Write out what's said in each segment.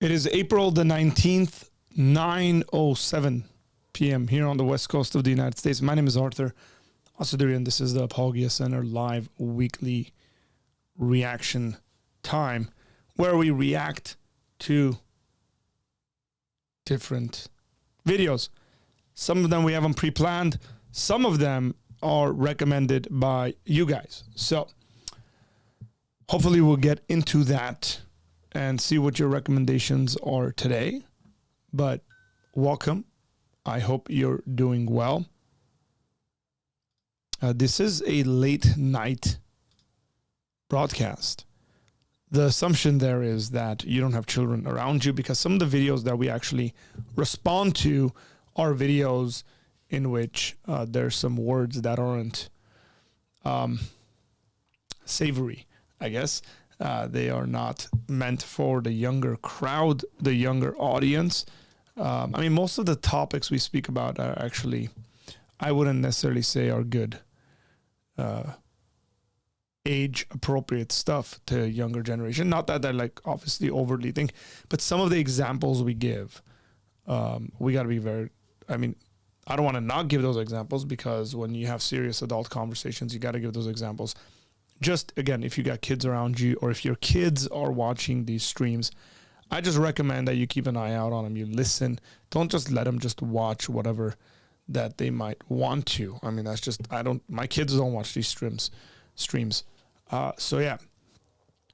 It is April the 19th, 9:07 p.m. here on the west coast of the United States. My name is Arthur Asaduri, and this is the Apologia Center live weekly reaction time where we react to different videos. Some of them we have them pre-planned. Some of them are recommended by you guys. So hopefully we'll get into that and see what your recommendations are today. But welcome. I hope you're doing well. This is a late night broadcast. The assumption there is that you don't have children around you, because some of the videos that we actually respond to are videos in which there's some words that aren't savory, I guess. They are not meant for the younger crowd, the younger audience. I mean, most of the topics we speak about are actually, I wouldn't necessarily say are good age-appropriate stuff to younger generation. Not that they're like obviously overtly think, but some of the examples we give, we got to be very, I mean, I don't want to not give those examples, because when you have serious adult conversations, you got to give those examples. Just, again, if you got kids around you, or if your kids are watching these streams, I just recommend that you keep an eye out on them. You listen. Don't just let them just watch whatever that they might want to. I mean, that's just, my kids don't watch these streams. So yeah,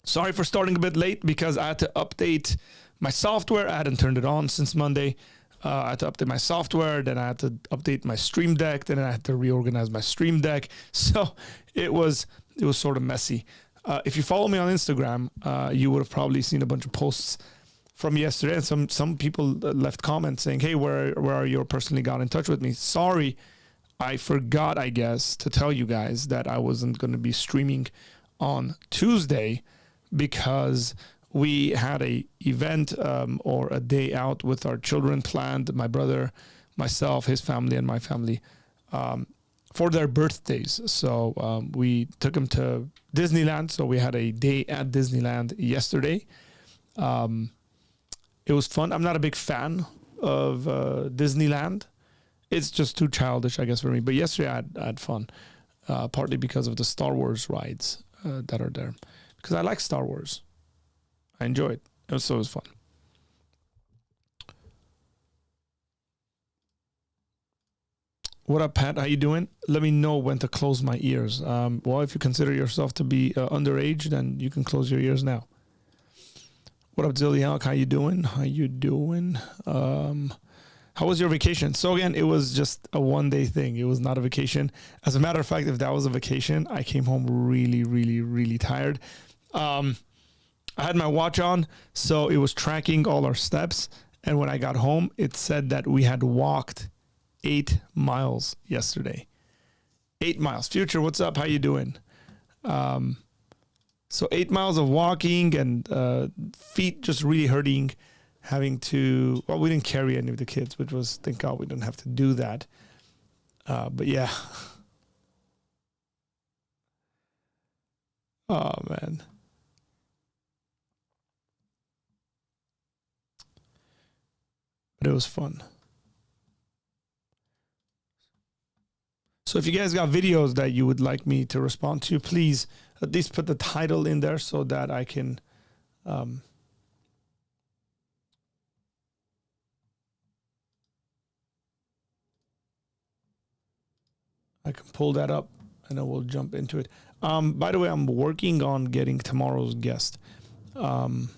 sorry for starting a bit late, because I had to update my software. I hadn't turned it on since Monday. I had to update my software, then I had to update my Stream Deck, then I had to reorganize my Stream Deck. So it was sort of messy. If you follow me on Instagram, you would have probably seen a bunch of posts from yesterday, and some people left comments saying, "Hey, where are you?" Or personally got in touch with me. Sorry, I forgot, I guess, to tell you guys that I wasn't going to be streaming on Tuesday, because we had a event or a day out with our children planned. My brother, myself, his family, and my family, for their birthdays. So we took them to Disneyland. So we had a day at Disneyland yesterday. It was fun. I'm not a big fan of Disneyland. It's just too childish, I guess, for me. But yesterday I had fun, partly because of the Star Wars rides that are there. Because I like Star Wars. I enjoy it. It was fun. What up, Pat? How you doing? Let me know when to close my ears. Well, if you consider yourself to be underage, then you can close your ears now. What up, Zilliak? How you doing? How was your vacation? So again, it was just a one-day thing. It was not a vacation. As a matter of fact, if that was a vacation, I came home really, really, really tired. I had my watch on, so it was tracking all our steps. And when I got home, it said that we had walked 8 miles yesterday. 8 miles. Future, what's up? How you doing? So 8 miles of walking, and feet just really hurting. Having to, well, we didn't carry any of the kids, which was, thank God we didn't have to do that. But yeah. Oh, man. But it was fun. So if you guys got videos that you would like me to respond to, please at least put the title in there so that I can pull that up, and then we'll jump into it. By the way, I'm working on getting tomorrow's guest. Some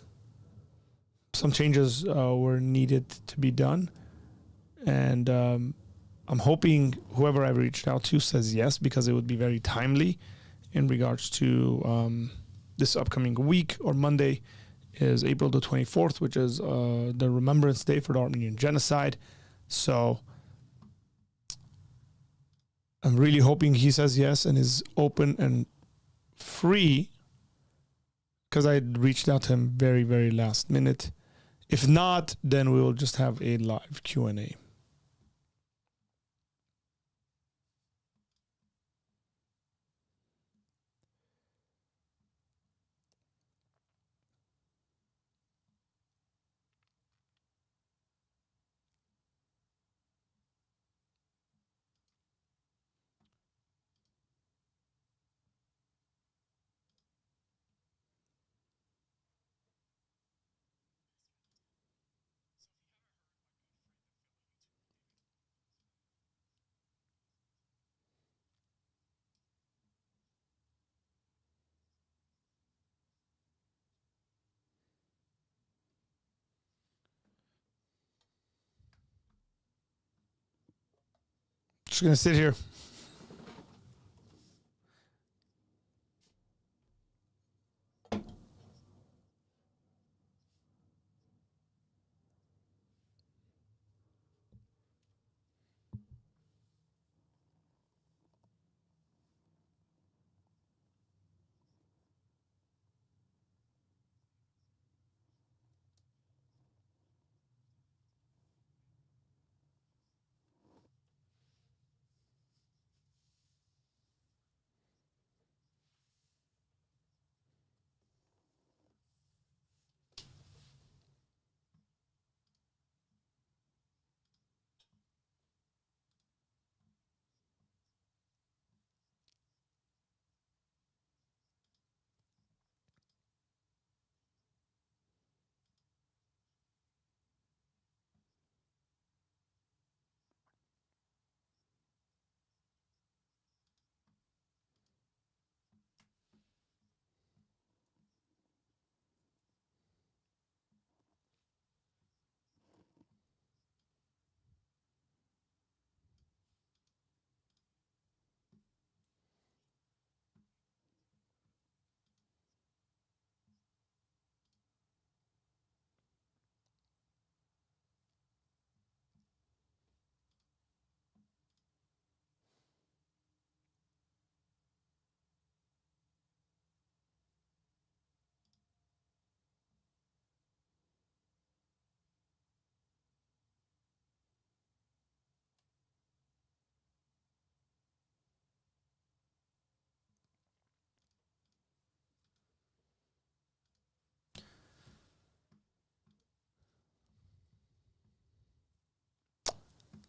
changes were needed to be done, and I'm hoping whoever I reached out to says yes, because it would be very timely in regards to this upcoming week. Or Monday is April the 24th, which is the Remembrance Day for the Armenian Genocide. So I'm really hoping he says yes and is open and free, because I reached out to him very, very last minute. If not, then we will just have a live Q&A. just gonna sit here.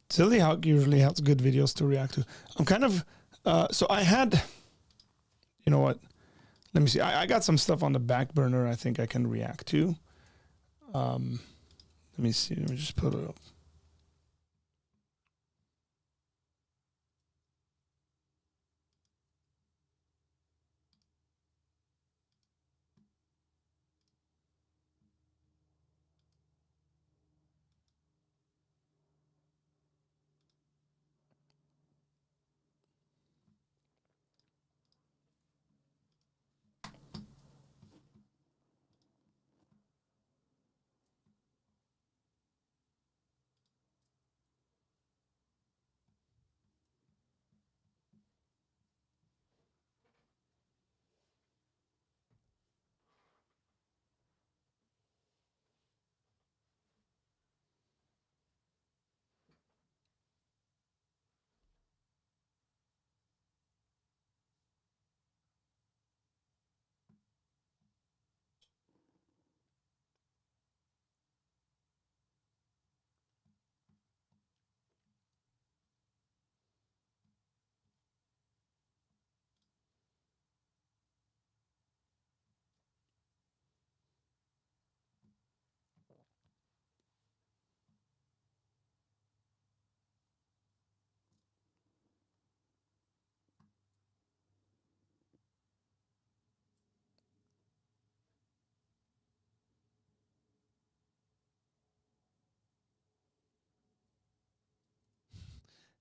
Silly Hawk usually has good videos to react to. I'm kind of so I had, you know what? Let me see. I got some stuff on the back burner. I think I can react to. Let me see. Let me just put it up.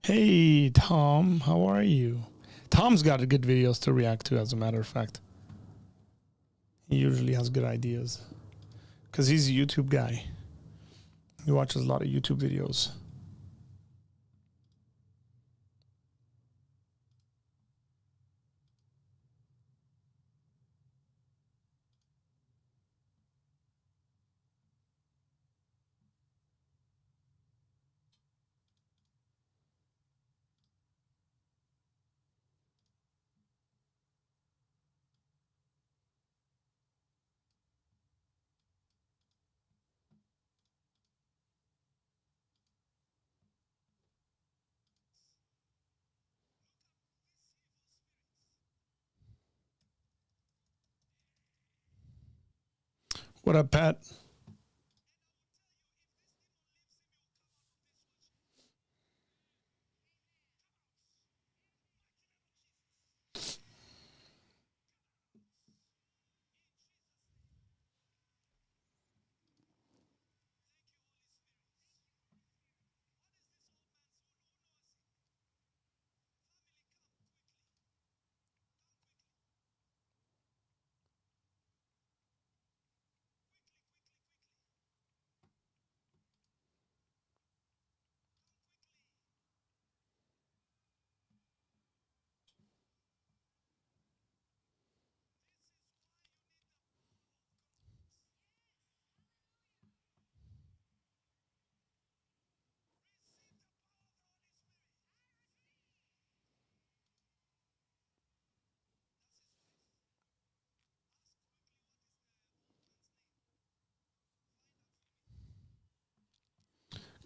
Hey, Tom, how are you? Tom's got good videos to react to, as a matter of fact. He usually has good ideas because he's a YouTube guy. He watches a lot of YouTube videos. What up, Pat?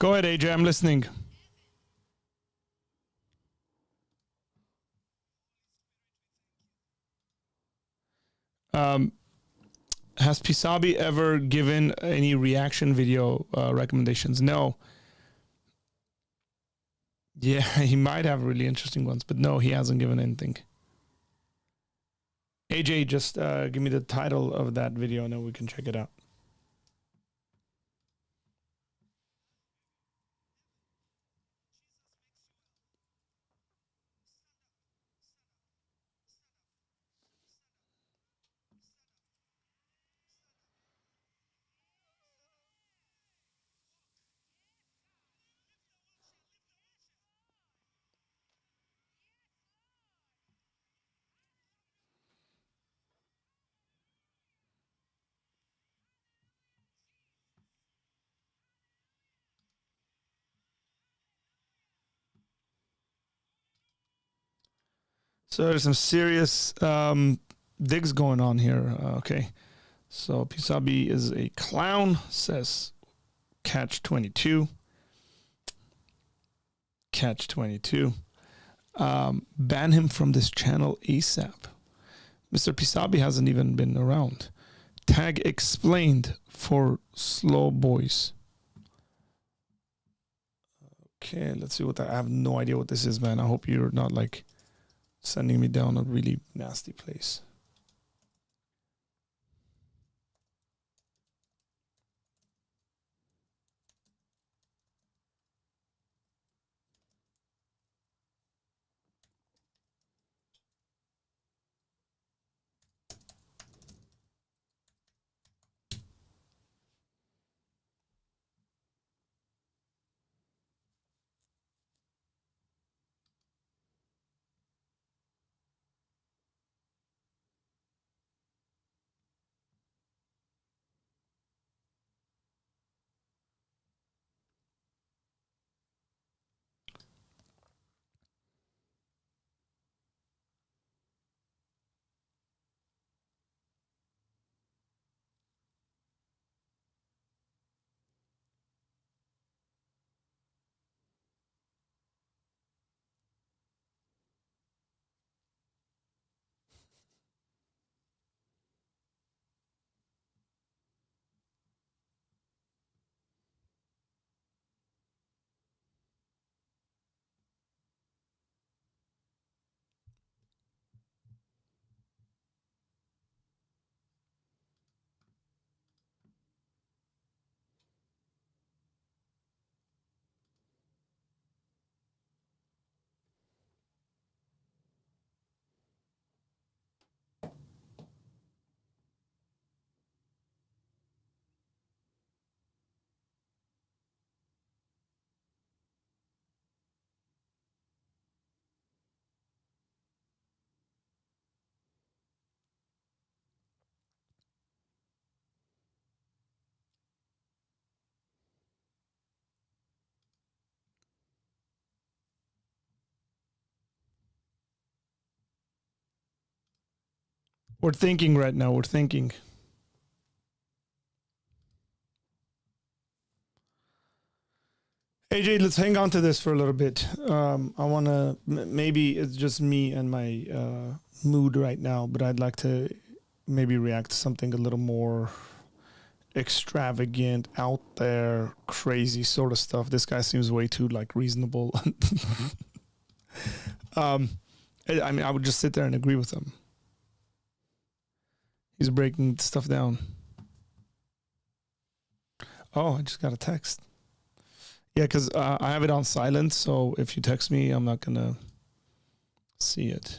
Go ahead, AJ. I'm listening. Has Pisabi ever given any reaction video recommendations? No. Yeah, he might have really interesting ones, but no, he hasn't given anything. AJ, just give me the title of that video and then we can check it out. So there's some serious digs going on here. Okay. So Pisabi is a clown, says Catch 22. Catch 22. Ban him from this channel ASAP. Mr. Pisabi hasn't even been around. Tag explained for slow boys. Okay, let's see what that. I have no idea what this is, man. I hope you're not like sending me down a really nasty place. We're thinking right now. We're thinking. AJ, let's hang on to this for a little bit. I want to, maybe it's just me and my mood right now, but I'd like to maybe react to something a little more extravagant, out there, crazy sort of stuff. This guy seems way too like reasonable. I mean, I would just sit there and agree with him. He's breaking stuff down. Oh, I just got a text. Yeah, because I have it on silent, so if you text me, I'm not going to see it.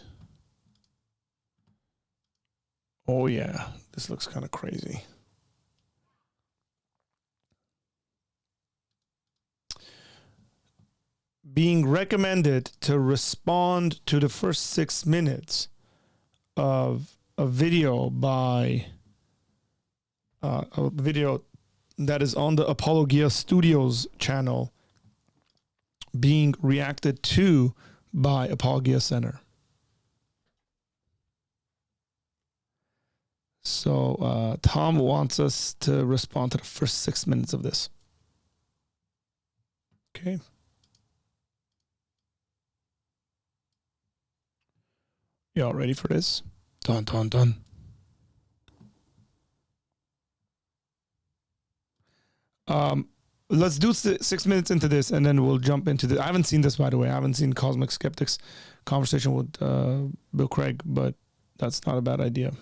Oh, yeah. This looks kind of crazy. Being recommended to respond to the first 6 minutes of a video by a video that is on the Apologia Studios channel being reacted to by Apologia Center. So Tom wants us to respond to the first 6 minutes of this. Okay. Y'all ready for this? Dun, dun, dun. Let's do 6 minutes into this, and then we'll jump into the. I haven't seen this, by the way. I haven't seen Cosmic Skeptics conversation with Bill Craig, but that's not a bad idea.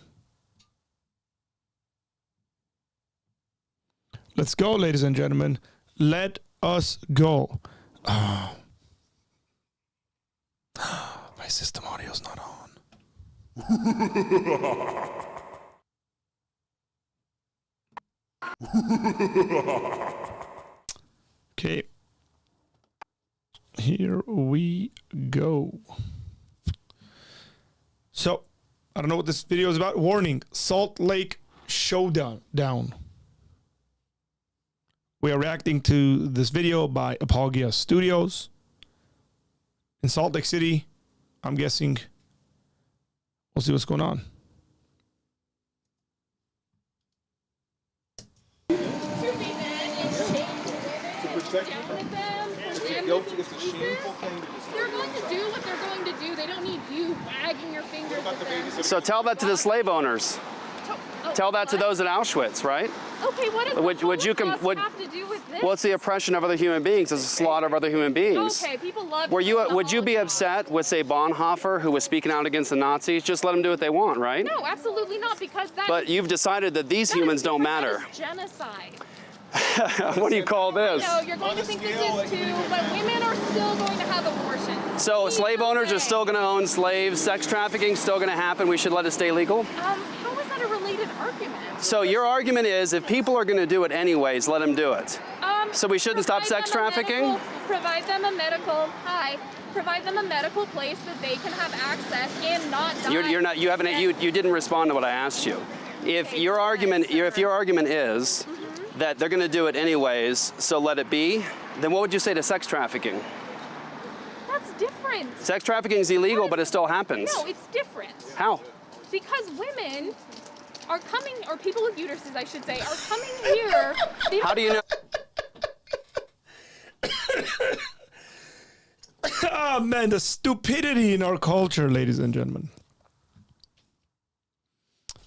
Let's go, ladies and gentlemen. Let us go. Oh. My system audio's not on. Okay. Here we go. So, I don't know what this video is about. Warning, Salt Lake Showdown. We are reacting to this video by Apologia Studios in Salt Lake City. I'm guessing we'll see what's going on. They're going to do what they're going to do. They don't need you wagging your fingers at them. So tell that to the slave owners. Tell that to those at Auschwitz, right? Okay, what does would you have to do with this? Well, it's the oppression of other human beings. It's the slaughter of other human beings. Okay, people love. Would you be upset with, say, Bonhoeffer, who was speaking out against the Nazis? Just let them do what they want, right? No, absolutely not, because that. But you've decided that these humans don't matter. Genocide. What do you call this? No, you're going to think this is too, but women are still going to have abortions. So slave owners are still going to own slaves. Sex trafficking still going to happen. We should let it stay legal. How is that a related argument? So your argument is, if people are going to do it anyways, let them do it. So we shouldn't stop sex trafficking? Provide them a medical place that they can have access and not die. You didn't respond to what I asked you. If your argument is that they're going to do it anyways, so let it be, then what would you say to sex trafficking? That's different. Sex trafficking is illegal, but it still happens. No, it's different. How? Because women are coming, or people with uteruses, I should say, are coming here. How do you know? Oh man, the stupidity in our culture, ladies and gentlemen.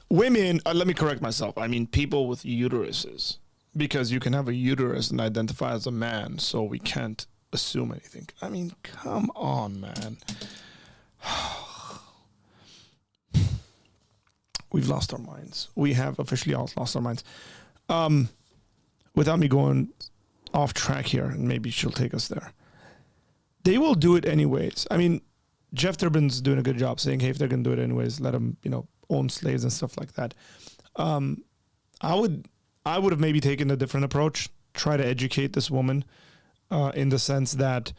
Women, let me correct myself. I mean, people with uteruses, because you can have a uterus and identify as a man, so we can't assume anything. I mean, come on, man. We've lost our minds. We have officially all lost our minds. Without me going off track here, and maybe she'll take us there. They will do it anyways. I mean, Jeff Durbin's doing a good job saying, hey, if they're going to do it anyways, let them, own slaves and stuff like that. I would have maybe taken a different approach, try to educate this woman in the sense that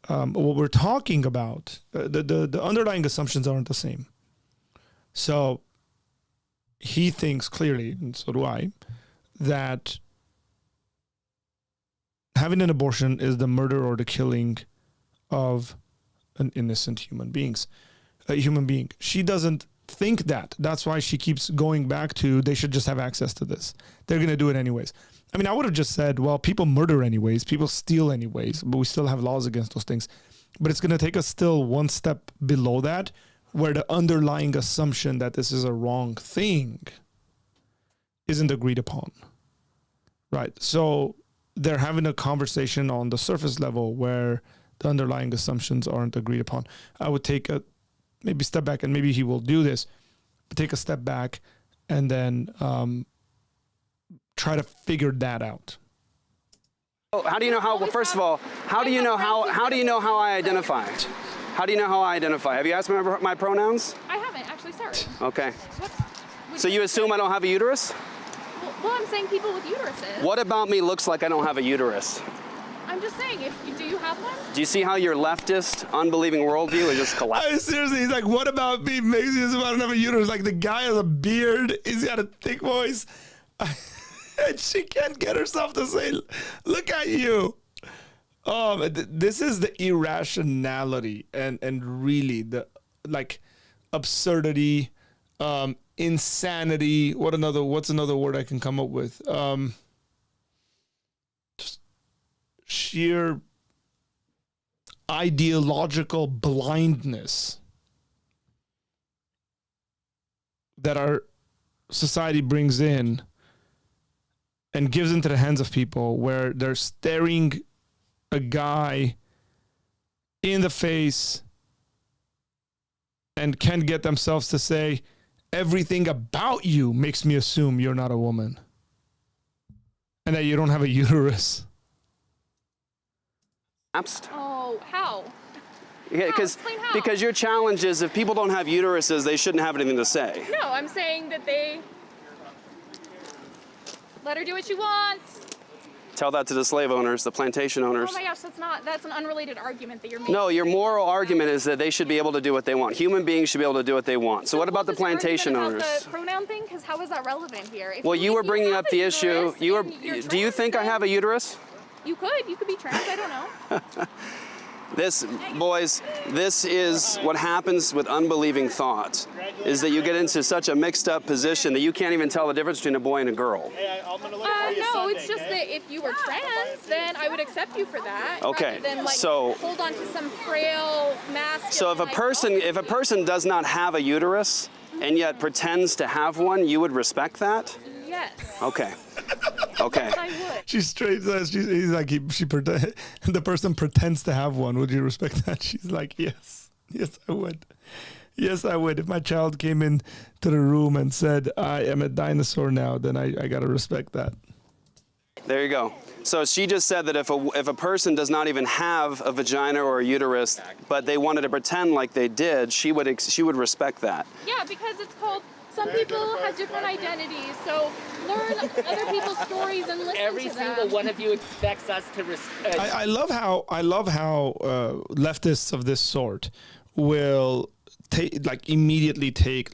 what we're talking about, the underlying assumptions aren't the same. So he thinks clearly, and so do I, that having an abortion is the murder or the killing of an innocent human being. She doesn't think that. That's why she keeps going back to they should just have access to this. They're going to do it anyways. I mean, I would have just said, well, people murder anyways, people steal anyways, but we still have laws against those things. But it's going to take us still one step below that, where the underlying assumption that this is a wrong thing isn't agreed upon. Right? So they're having a conversation on the surface level where the underlying assumptions aren't agreed upon. I would take a maybe step back, and maybe he will do this, but take a step back and then try to figure that out. How do you know how? Well, first of all, how do you know how? How do you know how I identify? How do you know how I identify? Have you asked me my pronouns? I haven't actually. Sorry. Okay. So you assume I don't have a uterus? Well, I'm saying people with uteruses. What about me looks like I don't have a uterus? I'm just saying, do you have one? Do you see how your leftist, unbelieving worldview is just collapsed? Seriously, he's like, what about me? Makes you about another uterus. Like, the guy has a beard. He's got a thick voice. And she can't get herself to say, look at you. This is the irrationality and really the, like, absurdity, insanity. What's another word I can come up with? Just sheer ideological blindness that our society brings in and gives into the hands of people, where they're staring a guy in the face and can't get themselves to say, everything about you makes me assume you're not a woman and that you don't have a uterus. Oh, how? Yeah, Explain how. because your challenge is if people don't have uteruses, they shouldn't have anything to say. No, I'm saying that they let her do what she wants. Tell that to the slave owners, the plantation owners. Oh my gosh, that's an unrelated argument that you're making. No, your moral argument is that they should be able to do what they want. Human beings should be able to do what they want. So what about the plantation owners? The pronoun thing, because how is that relevant here? If Well, you were bringing up the issue. Do you think I have a uterus? You could be trans, I don't know. Boys, this is what happens with unbelieving thought, is that you get into such a mixed up position that you can't even tell the difference between a boy and a girl. No, it's just that if you were trans, then I would accept you for that. Okay, rather than, so hold on to some frail masculine. So if a person does not have a uterus and yet pretends to have one, you would respect that? Yes. Okay. Okay. I would. She's straight. He's like, the person pretends to have one. Would you respect that? She's like, yes, I would. Yes, I would. If my child came in to the room and said, I am a dinosaur now, then I got to respect that. There you go. So she just said that if a person does not even have a vagina or a uterus, but they wanted to pretend like they did, she would respect that. Yeah, because it's called. Some people have different identities, so learn other people's stories and listen Every to them. single one of you expects us to respect. I love how leftists of this sort will immediately take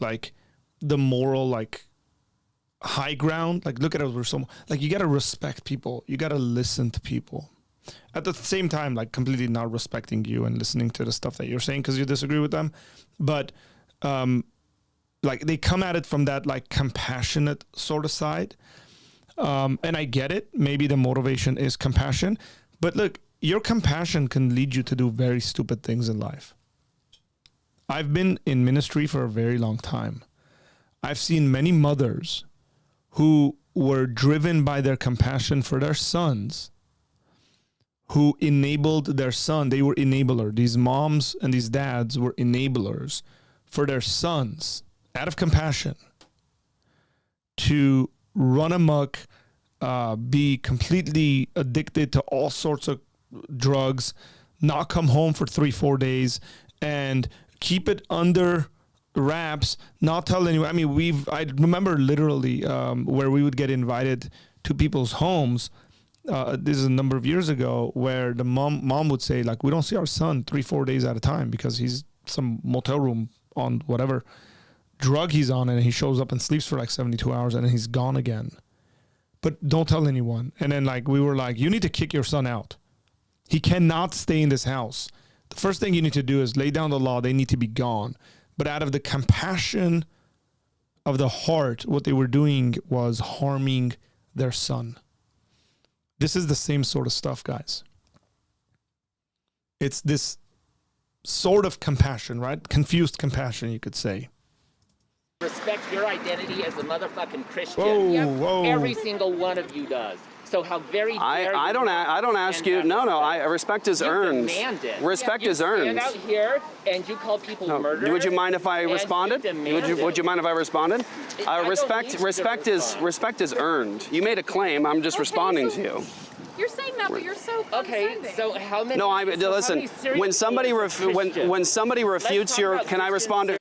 the moral high ground. Look at us, we're so you got to respect people, you got to listen to people. At the same time, completely not respecting you and listening to the stuff that you're saying because you disagree with them, but they come at it from that compassionate sort of side. And I get it. Maybe the motivation is compassion, but look, your compassion can lead you to do very stupid things in life. I've been in ministry for a very long time. I've seen many mothers who were driven by their compassion for their sons, who enabled their son. They were enabler. These moms and these dads were enablers for their sons out of compassion to run amok, be completely addicted to all sorts of drugs, not come home for 3-4 days, and keep it under wraps, not tell anyone. I mean, I remember literally where we would get invited to people's homes. This is a number of years ago, where the mom would say, we don't see our son 3-4 days at a time because he's some motel room on whatever drug he's on, and he shows up and sleeps for 72 hours and then he's gone again. But don't tell anyone. And then we were you need to kick your son out. He cannot stay in this house. The first thing you need to do is lay down the law. They need to be gone. But out of the compassion of the heart, what they were doing was harming their son. This is the same sort of stuff, guys. It's this sort of compassion, right? Confused compassion, you could say. Respect your identity as a motherfucking Christian. Whoa. Every single one of you does. So how very dare I don't ask you. No. Respect is earned. Respect is earned. Stand out here and you call people murderers. Would you mind if I responded? Would you mind if I responded? Respect is earned. You made a claim. I'm just responding to you. You're saying that, but you're so condescending. Okay, so how many? No, listen. When somebody refutes your, can I respond to?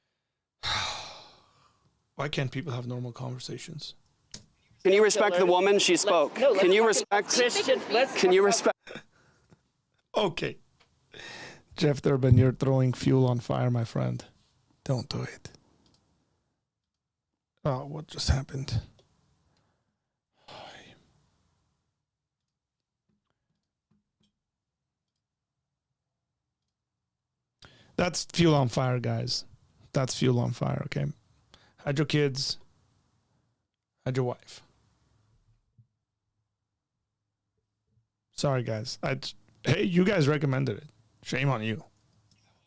Why can't people have normal conversations? Can you respect the woman? She spoke. Can you respect? Can you respect? Okay. Jeff Durbin, you're throwing fuel on fire, my friend. Don't do it. Oh, what just happened? That's fuel on fire, guys. That's fuel on fire, okay? Hide your kids. Hide your wife. Sorry, guys. Hey, you guys recommended it. Shame on you.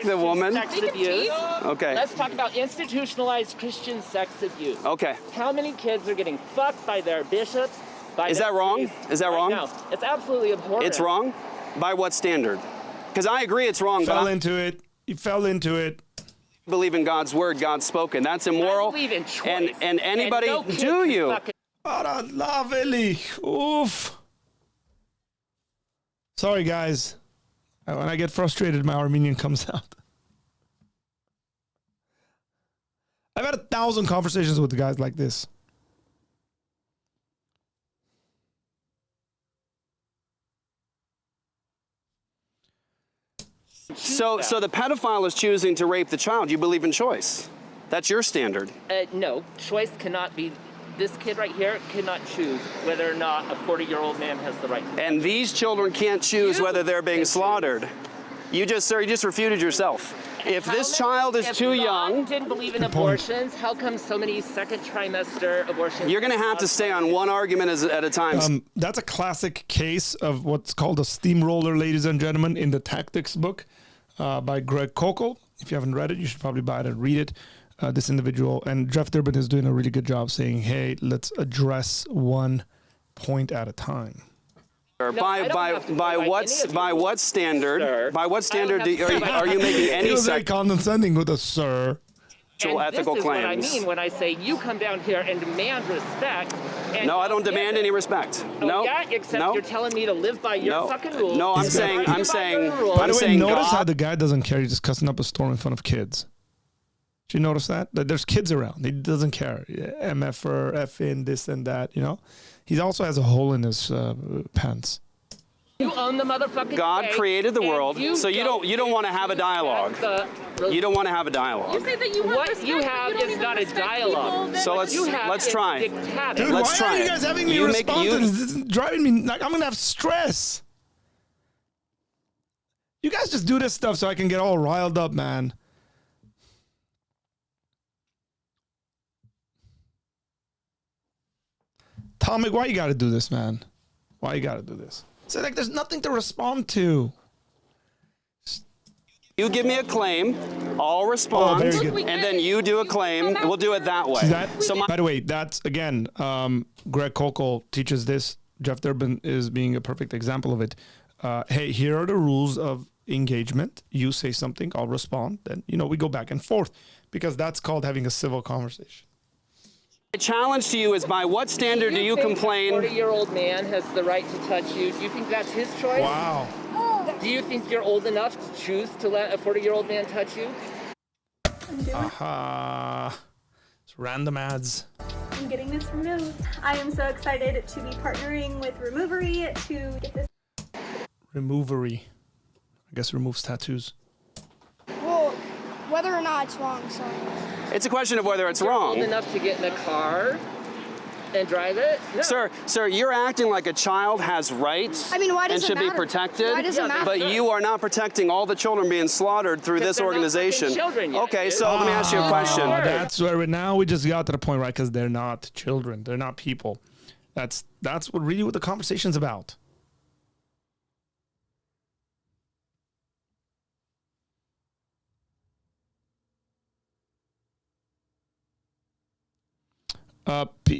The woman. Sex abuse. Okay. Let's talk about institutionalized Christian sex abuse. Okay. How many kids are getting fucked by their bishops? Is that wrong? Is that wrong? No, it's absolutely abhorrent. It's wrong? By what standard? Because I agree it's wrong, Fell but into it. You fell into it. I believe in God's word, God's spoken. That's immoral. I believe in choice. And anybody, no kid do can you? fucking- Lovely. Oof. Sorry, guys. When I get frustrated, my Armenian comes out. I've had 1,000 conversations with guys like this. So the pedophile is choosing to rape the child. You believe in choice. That's your standard. No, choice cannot be. This kid right here cannot choose whether or not a 40-year-old man has the right to. And these children can't choose whether they're being slaughtered. You just refuted yourself. If this child is too young, didn't believe in abortions, how come so many second trimester abortions? you're going to have to stay on one argument at a time. That's a classic case of what's called a steamroller, ladies and gentlemen, in the tactics book by Greg Kokel. If you haven't read it, you should probably buy it and read it. This individual, and Jeff Durbin is doing a really good job saying, hey, let's address one point at a time. By what standard? Sir. By what standard I don't have are you making He any was very condescending with a sir. sexual ethical this is claims? what I mean when I say you come down here and demand respect. And No, I don't demand any respect. Oh, No. yeah, except no. you're telling me to live by your No. fucking rules. No, I'm He's saying, got- I'm saying, By the way, saying notice how God. the guy doesn't care. He's just cussing up a storm in front of kids. Did you notice that? That there's kids around. He doesn't care. MFer, F in, this and that, you know? He also has a hole in his pants. You own the motherfucking God state, created the and world, so you don't want to have a dialogue. You don't want to have a You dialogue. say that you want What respect, you but have don't is even not a respect dialogue. people, then So what let's- you have let's is try. dictator. Dude, Let's why try are you it. guys having me You make- respond you- to this? This is driving me, like, I'm going to have stress. You guys just do this stuff so I can get all riled up, man. Tomic, why you got to do this, man? Why you got to do this? So, like, there's nothing to respond to. You give me a claim, I'll respond, very good. and then you do a claim. We'll do it that way. See that? So my, By the way, that's, again, Greg Kokel teaches this. Jeff Durbin is being a perfect example of it. Hey, here are the rules of engagement. You say something, I'll respond. Then, we go back and forth because that's called having a civil conversation. my challenge to you is by what standard do you complain? A 40-year-old man has the right to touch you. Do you think that's his choice? Wow. Do you think you're old enough to choose to let a 40-year-old man touch you? Aha. It's random ads. I'm getting this removed. I am so excited to be partnering with Removery to get this. Removery. I guess removes tattoos. Well, whether or not it's wrong, so. It's a question of whether it's You're old wrong. enough to get in a car and drive it? No. Sir, you're acting like a child has rights I mean, why does and it should be matter? protected. Why does it matter? But you are not protecting all the children being slaughtered through Because this they're not organization. fucking children yet, Okay, dude. so let me ask you a question. Oh, that's where now we just got to the point, right? Because they're not children. They're not people. That's what the conversation's about.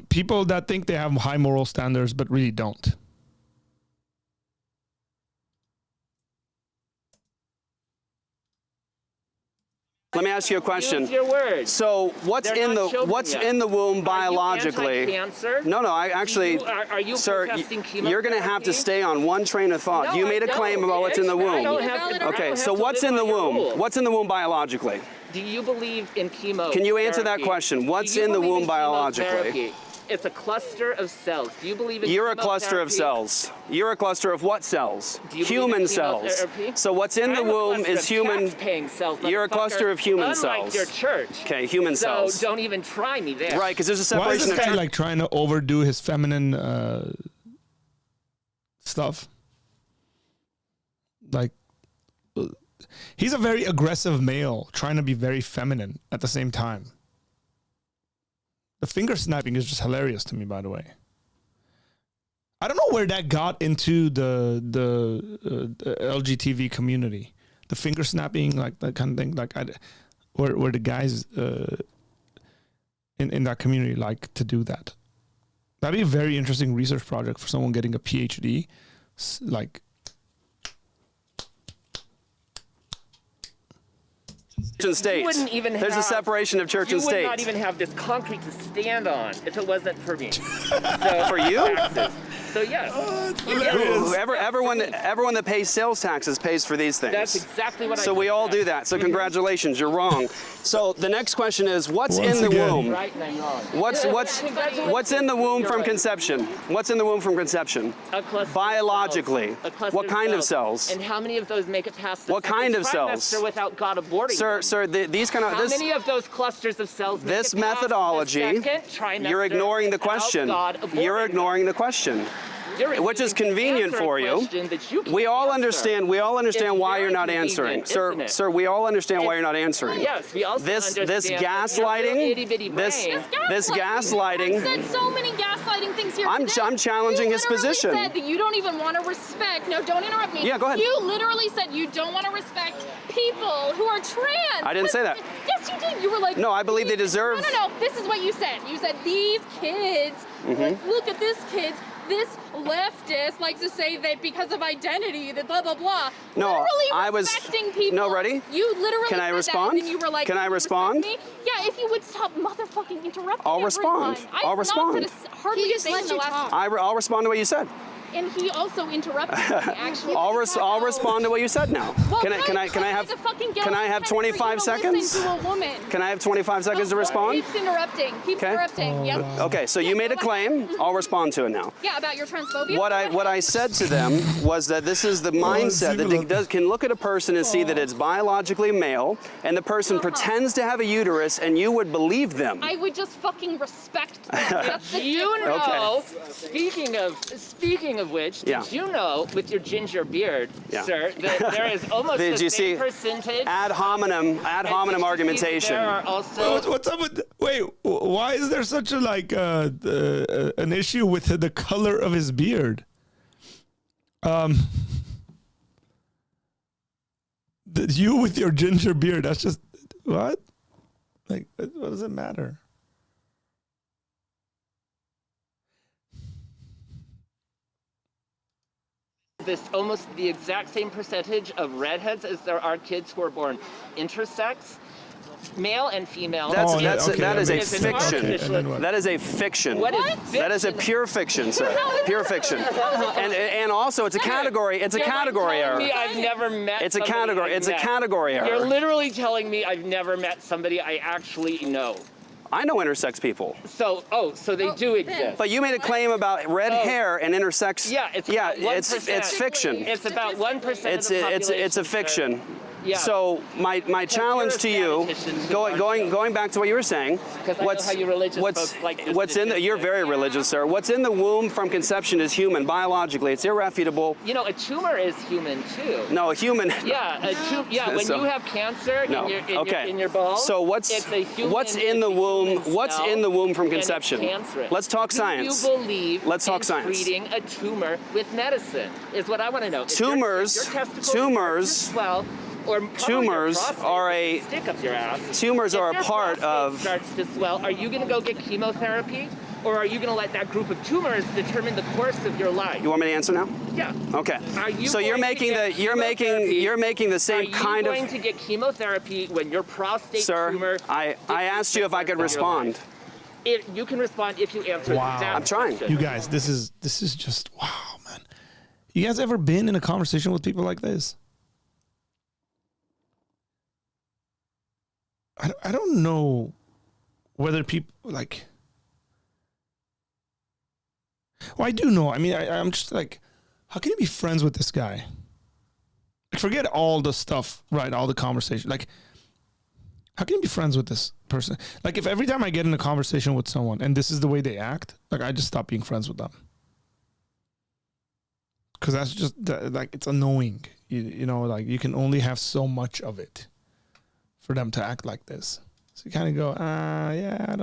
People that think they have high moral standards but really don't. Let me ask you a question. Use your words. So what's They're not children yet. in the womb biologically? Are you anti-cancer? No, I actually, Are you sir, protesting you're going to have to chemotherapy? stay on one train of thought. No, you I made a claim don't, about what's in the bitch. I womb. don't have to- I Okay, don't so have to what's live in the by your womb? rules. What's in the womb biologically? Do you believe in chemo? Can you answer that question? What's in the womb biologically? It's a cluster of cells. Do you believe in You're a cluster of chemotherapy? cells. You're a cluster of what cells? Do you believe Human in cells. chemotherapy? So what's in the I'm a womb cluster is of human. tax-paying cells, You're a motherfucker, cluster of human unlike cells. your church. Okay, human So cells. don't even try me there. Right, because there's a Why is separation this of guy church. like trying to overdo his feminine stuff? Like, he's a very aggressive male trying to be very feminine at the same time. The finger snapping is just hilarious to me, by the way. I don't know where that got into the LGTV community. the finger snapping, like that kind of thing, like where the guys in that community like to do that. That'd be a very interesting research project for someone getting a PhD, like. Church and state. wouldn't even There's a have- separation of church You and would state. not even have this concrete to stand on if it wasn't for me. So, For you? taxes. So yes, Everyone that pays sales taxes pays for these things. that's exactly what I So we just all said. do that. So congratulations, you're wrong. So the next question is, what's Once in the again. womb? Right and I'm wrong. What's in the womb You're from right. conception? What's in the womb from conception? A cluster Biologically. Of cells. A cluster What kind of cells? And how many of those make it past the What kind second of cells? trimester without God aborting them? Sir, these kind of How many of those clusters of cells make this it past methodology, the second trimester you're ignoring the without question. God aborting You're them? ignoring the question. You're Which is refusing to convenient answer a for you. question that you We can't all answer. understand. We all understand It's why you're very not answering, convenient, isn't it? sir. We all understand why you're not answering. Yes, we also This understand that your little gaslighting. itty-bitty This brain- this I've gaslighting. said so many gaslighting things here I'm today. challenging his You literally position. said that you don't even want to respect. No, don't interrupt me. Yeah, go ahead. You literally said you don't want to respect people who are trans. I didn't say that. Yes, you did. You were like, No, I believe they deserve- No. This is what you said. You said these kids. Mm-hmm. Look at this kids. This leftist likes to say that because of identity, that blah blah blah. No, literally I was- respecting people. No, ready? You literally. Can I said that, respond? and then you were like, Can I "You respond? respect me?" Yeah, if you would stop motherfucking interrupting. I'll respond. everyone. I'll I've respond. Not said a hardly He just thing let in the you last. talk. I'll respond to what you said. And he also interrupted me. Actually, I'll respond to what you said now. Well, Can I have can I have 25 seconds? To a woman. Can I have 25 seconds to respond? Keeps interrupting. Keeps Okay. interrupting. Yep. Okay, so you made a claim. I'll respond to it now. Yeah, about your transphobia. What I said to them was that this is the mindset that can look at a person and see that it's biologically male, and the person pretends to have a uterus, and you would believe them. I would just fucking respect them. That's the You difference. know, speaking of which, Yeah. did you know with your ginger beard, Yeah. sir, that there is almost Did the you same see percentage? ad hominem And did you see that argumentation? There are also What's up with? Wait, why is there such a an issue with the color of his beard? You with your ginger beard. That's just what? Like, what does it matter? this almost the exact same percentage of redheads as there are kids who are born intersex, male and female. That is a makes sense. fiction. Okay, and then what? That is a fiction. What is That is a fiction? pure fiction, sir. Pure fiction. And also it's a category. It's a You're category telling error. me I've never met It's a somebody category. I've It's a met. category You're error. literally telling me I've never met somebody I actually know. I know intersex people. So they do exist. But you made a claim about red hair and intersex. Yeah, it's yeah, about 1%. it's fiction. It's about 1% of the population. It's a fiction. Yeah. So my challenge to you, going back to what you were saying, Because I know how you religious folks like this what's in the, you're very religious, sir. What's in the womb from conception is human biologically. It's irrefutable. You know, a tumor is human too. No, a human. Yeah, when So- you have cancer No. in your balls. So what's it's a human, in the womb? What's in the womb from and it's conception? cancerous. Let's talk Do science. you believe Let's talk in science. treating a tumor with medicine? Is what I want to know. If Tumors- your testicles tumors- start to swell, or probably tumors your prostate are if you a- stick up your ass. tumors If are a your part prostate of- starts to swell, are you going to go get chemotherapy, or are you going to let that group of tumors determine the course of your life? You want me to answer now? Yeah. Okay. Are you So you're going to making get you're making the Are same you kind going of. to get chemotherapy when your prostate Sir, tumor? I asked you if I could dictates the course of your respond. life? You can respond if you answer Wow. that I'm trying. question. You guys, this is just wow, man. You guys ever been in a conversation with people like this? I don't know whether people like. Well, I do know. I mean, I'm just like, how can you be friends with this guy? Like, forget all the stuff, right? All the conversation. Like, how can you be friends with this person? Like, if every time I get in a conversation with someone and this is the way they act, like, I just stop being friends with them. Because that's just, like, it's annoying. You know, like, you can only have so much of it for them to act like this. So you kind of go, yeah,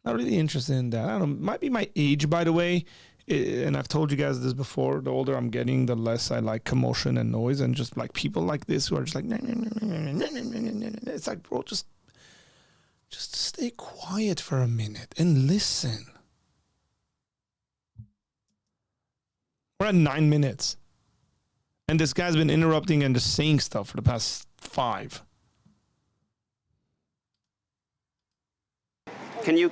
not really interested in that. I don't know. Might be my age, by the way. and I've told you guys this before, the older I'm getting, the less I like commotion and noise, and just like people like this who are just like, it's like, bro, just stay quiet for a minute and listen. We're at 9 minutes. And this guy's been interrupting and just saying stuff for the past 5. Can you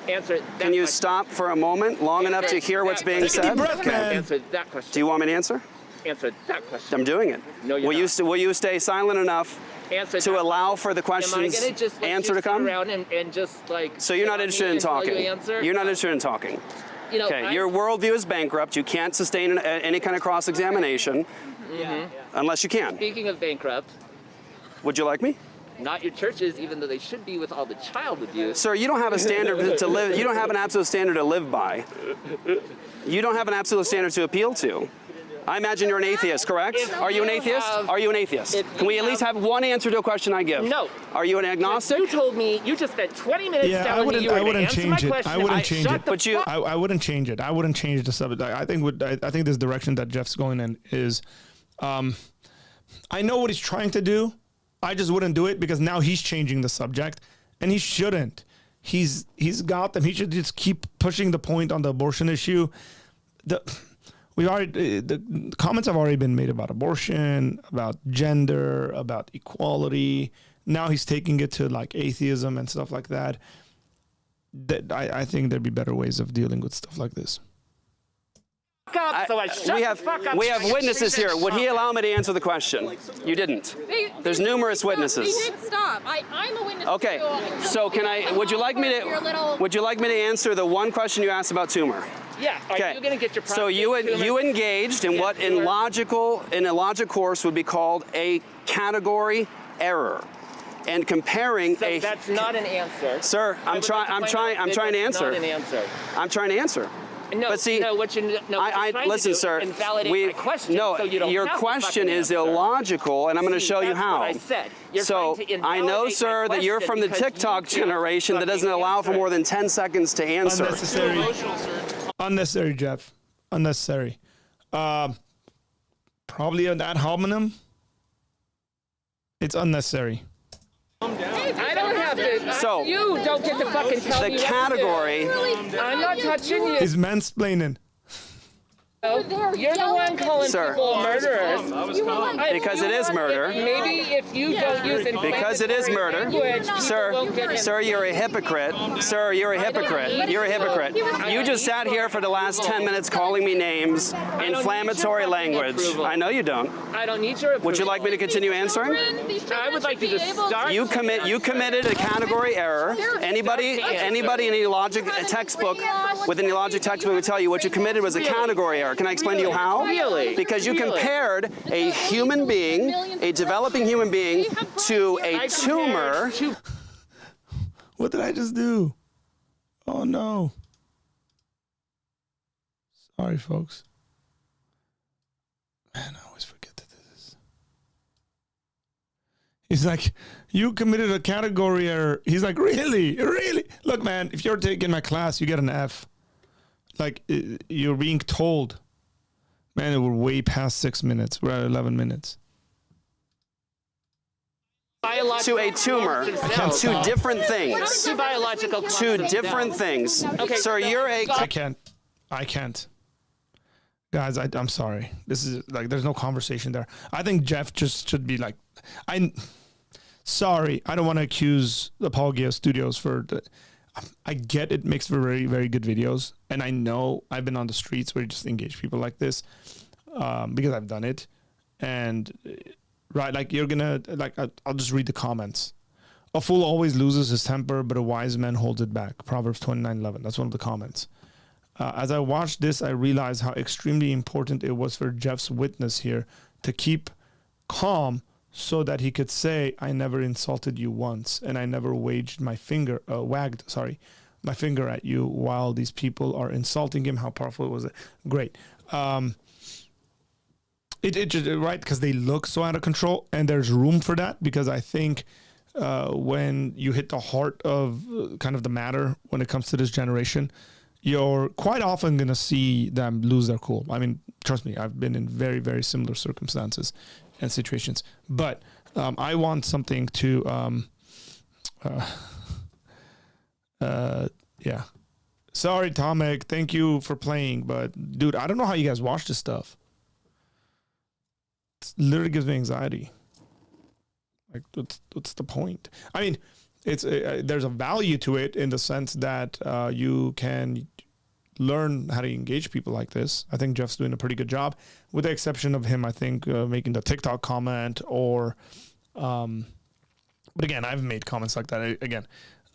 Answer that can you question. stop for a moment, long enough to hear what's being Take a deep said? breath, man. Answer that question. Do you want me to answer? Answer that question. I'm doing it. No, you're will not. Will you stay silent enough Answer to that allow for the Am I questions gonna just let answer you to come? sit around and just like? So you're not sit on interested me in until talking. You answer? You're not interested in talking. You know, Okay, your worldview is bankrupt. You can't sustain any kind of cross-examination unless you can. Speaking of bankrupt, Would you like me? not your churches, even though they should be with all the child abuse. Sir, you don't have a standard to live. You don't have an absolute standard to live by. You don't have an absolute standard to appeal to. I imagine you're an atheist, correct? Are you an atheist? Are you an atheist? Can we at least have one answer to a question I give? No. Are you an agnostic? You told me, you just spent 20 minutes Yeah, telling me you were going to answer my change it. question. I wouldn't change shut it. the But you- fuck- I wouldn't change it. I wouldn't change the subject. I think this direction that Jeff's going in is, I know what he's trying to do. I just wouldn't do it because now he's changing the subject, and he shouldn't. He's got them. He should just keep pushing the point on the abortion issue. The comments have already been made about abortion, about gender, about equality. Now he's taking it to like atheism and stuff like that. I think there'd be better ways of dealing with stuff like this. Up, so I shut we the have fuck up. witnesses here. Would he allow me to answer the question? You didn't. There's numerous witnesses. They did stop. I'm a witness. Okay, too. so can I? Would you like me Your little- to? Would you like me to answer the one question you asked about tumor? Yeah, are Okay. you going to get your So you engaged in Yes, what you in are. a logic course would be called a category error, and comparing So a. that's not an answer. Sir, I'm trying to That's answer. not an answer. I'm trying to answer. No, But see, what you're trying listen, to do sir. is invalidate my question. No, so you don't your have the question fucking is answer. illogical, and I'm going to See, show you that's how. what I said. You're So trying to I know, invalidate sir, my that you're question from the because you TikTok can't generation that fucking doesn't allow for answer. more than 10 seconds to answer. Unnecessary, Jeff. Unnecessary. Probably an ad hominem. It's unnecessary. I don't have to. So, you don't get to fucking tell The me what to category. do. I'm not touching you. He's mansplaining. You're the one calling Sir. people murderers. Because it is murder. Maybe if you don't use Because it is murder. language, Sir, you're a hypocrite. Sir, you're a hypocrite. You're a hypocrite. You just sat here for the last 10 minutes calling me names, inflammatory language. I know you don't. I don't need your approval. Would you like me to continue answering? I would like you to start. You committed a category error. Anybody in any logic textbook with any logic textbook would tell you what you committed was a category error. Can I explain to you how? Really? Because you Really? compared a human being, a developing human being, to a tumor. What did I just do? Oh no. Sorry, folks. Man, I always forget to do this. He's like, you committed a category error. He's like, really? Really? Look, man, if you're taking my class, you get an F. Like, you're being told. Man, we're way past 6 minutes. We're at 11 minutes. To a tumor. can't Two stop. different things. Two biological Two clocks different themselves. things. Okay, Sir, you're a. I can't. Guys, I'm sorry. This is like, there's no conversation there. I think Jeff just should be like, sorry. I don't want to accuse Apologia Studios for I get it makes for very, very good videos. And I know I've been on the streets where you just engage people like this because I've done it. And right, like you're gonna, like, I'll just read the comments. A fool always loses his temper, but a wise man holds it back. Proverbs 29:11. That's one of the comments. As I watched this, I realized how extremely important it was for Jeff's witness here to keep calm so that he could say, I never insulted you once, and I never wagged my finger at you while these people are insulting him. How powerful was it? Great. It just, right, because they look so out of control, and there's room for that, because I think when you hit the heart of kind of the matter when it comes to this generation, you're quite often going to see them lose their cool. I mean, trust me, I've been in very, very similar circumstances and situations. But I want something to, yeah. Sorry, Tomek. Thank you for playing. But, dude, I don't know how you guys watch this stuff. It literally gives me anxiety. Like, what's the point? I mean, it's there's a value to it in the sense that you can learn how to engage people like this. I think Jeff's doing a pretty good job, with the exception of him, I think, making the TikTok comment or, but again, I've made comments like that. Again,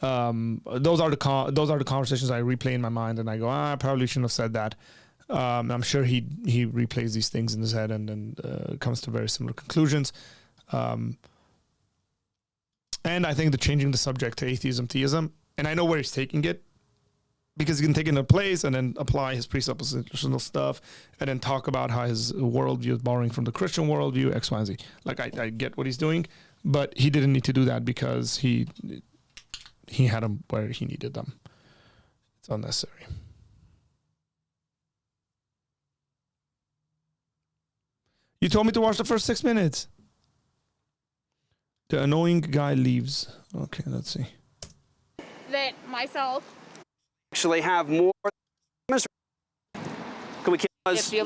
those are the conversations I replay in my mind, and I go, I probably shouldn't have said that. I'm sure he replays these things in his head and comes to very similar conclusions. And I think changing the subject to atheism, theism, and I know where he's taking it, because he can take it into place and then apply his presuppositional stuff and then talk about how his worldview is borrowing from the Christian worldview, X, Y, and Z. Like, I get what he's doing, but he didn't need to do that because he had them where he needed them. It's unnecessary. You told me to watch the first 6 minutes. The annoying guy leaves. Okay, let's see. That myself. Actually have more. Can we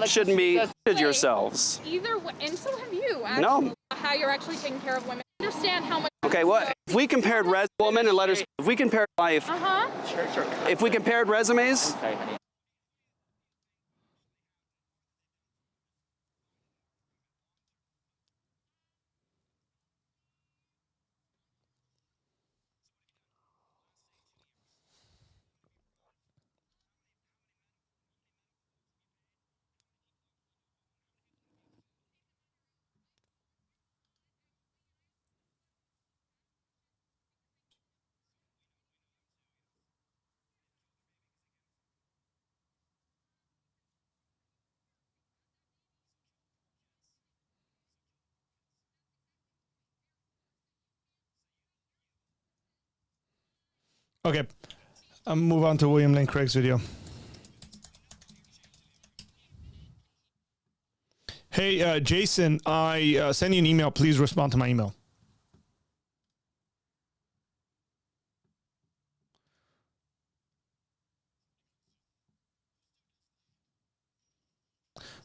shouldn't be yourselves? Either way, and so have you. Actually, No. How you're actually taking care of women. Understand how much. Okay, what if we compared woman and letters? If we compared life, Sure. if we compared resumes, Sorry, honey. Okay, I'll move on to William Lane Craig's video. Hey, Jason, I sent you an email. Please respond to my email.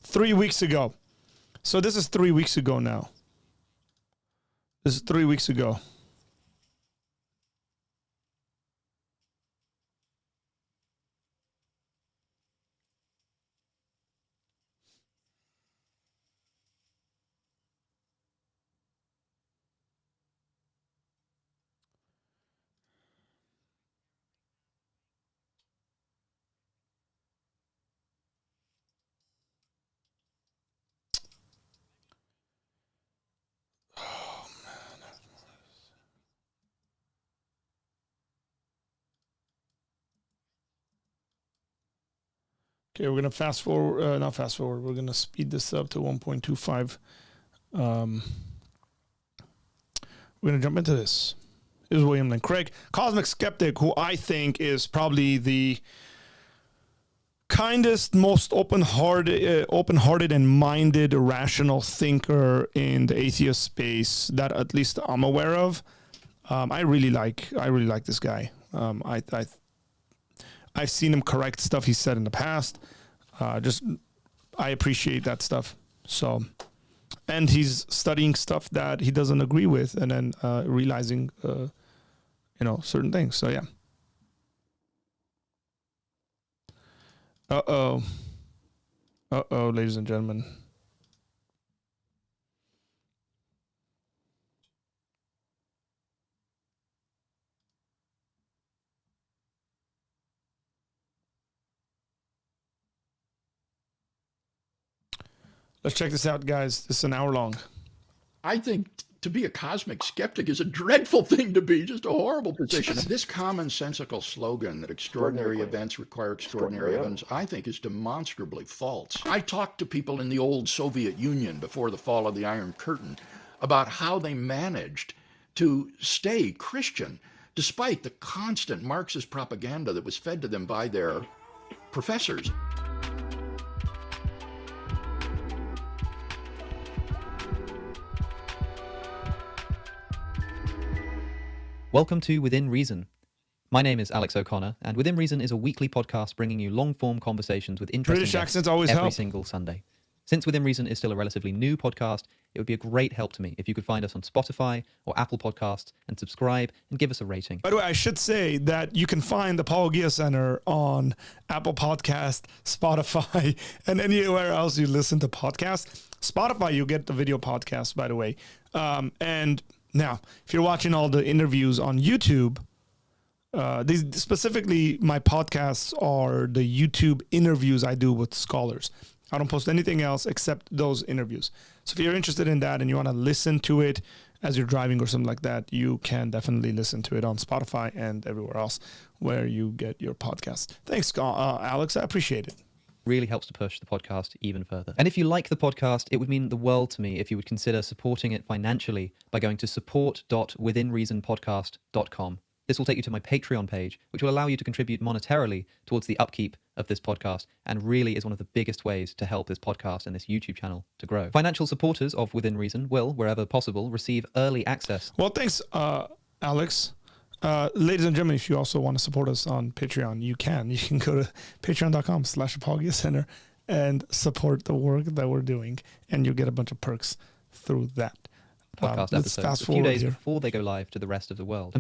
Three weeks ago. So this is 3 weeks ago now. This is 3 weeks ago. Okay, we're going to fast forward, not fast forward, we're going to speed this up to 1.25. We're going to jump into this. This is William Lane Craig, Cosmic Skeptic, who I think is probably the kindest, most open-hearted and minded, rational thinker in the atheist space that at least I'm aware of. I really like this guy. I've seen him correct stuff he said in the past. I appreciate that stuff. So, and he's studying stuff that he doesn't agree with, and then realizing, certain things. So yeah. Uh-oh, ladies and gentlemen. Let's check this out, guys. This is an hour long. I think to be a cosmic skeptic is a dreadful thing to be, just a horrible position. This commonsensical slogan that extraordinary events require extraordinary evidence, I think is demonstrably false. I talked to people in the old Soviet Union before the fall of the Iron Curtain about how they managed to stay Christian despite the constant Marxist propaganda that was fed to them by their professors. Welcome to Within Reason. My name is Alex O'Connor, and Within Reason is a weekly podcast bringing you long-form conversations with interesting British guests accents always every help. single Sunday. Since Within Reason is still a relatively new podcast, it would be a great help to me if you could find us on Spotify or Apple Podcasts and subscribe and give us a rating. By the way, I should say that you can find the Apologia Center on Apple Podcast, Spotify, and anywhere else you listen to podcasts. Spotify, you get the video podcast, by the way. And now, if you're watching all the interviews on YouTube, these specifically my podcasts are the YouTube interviews I do with scholars. I don't post anything else except those interviews. So if you're interested in that and you want to listen to it as you're driving or something like that, you can definitely listen to it on Spotify and everywhere else where you get your podcast. Thanks, Alex. I appreciate it. Really helps to push the podcast even further. And if you like the podcast, it would mean the world to me if you would consider supporting it financially by going to support.withinreasonpodcast.com. This will take you to my Patreon page, which will allow you to contribute monetarily towards the upkeep of this podcast, and really is one of the biggest ways to help this podcast and this YouTube channel to grow. Financial supporters of Within Reason will, wherever possible, receive early access. Well, thanks, Alex. Ladies and gentlemen, if you also want to support us on Patreon, you can. You can go to patreon.com/Apologia Center and support the work that we're doing, and you'll get a bunch of perks through that. Podcast let's episodes fast a few forward days here. before they go live to the rest of the world.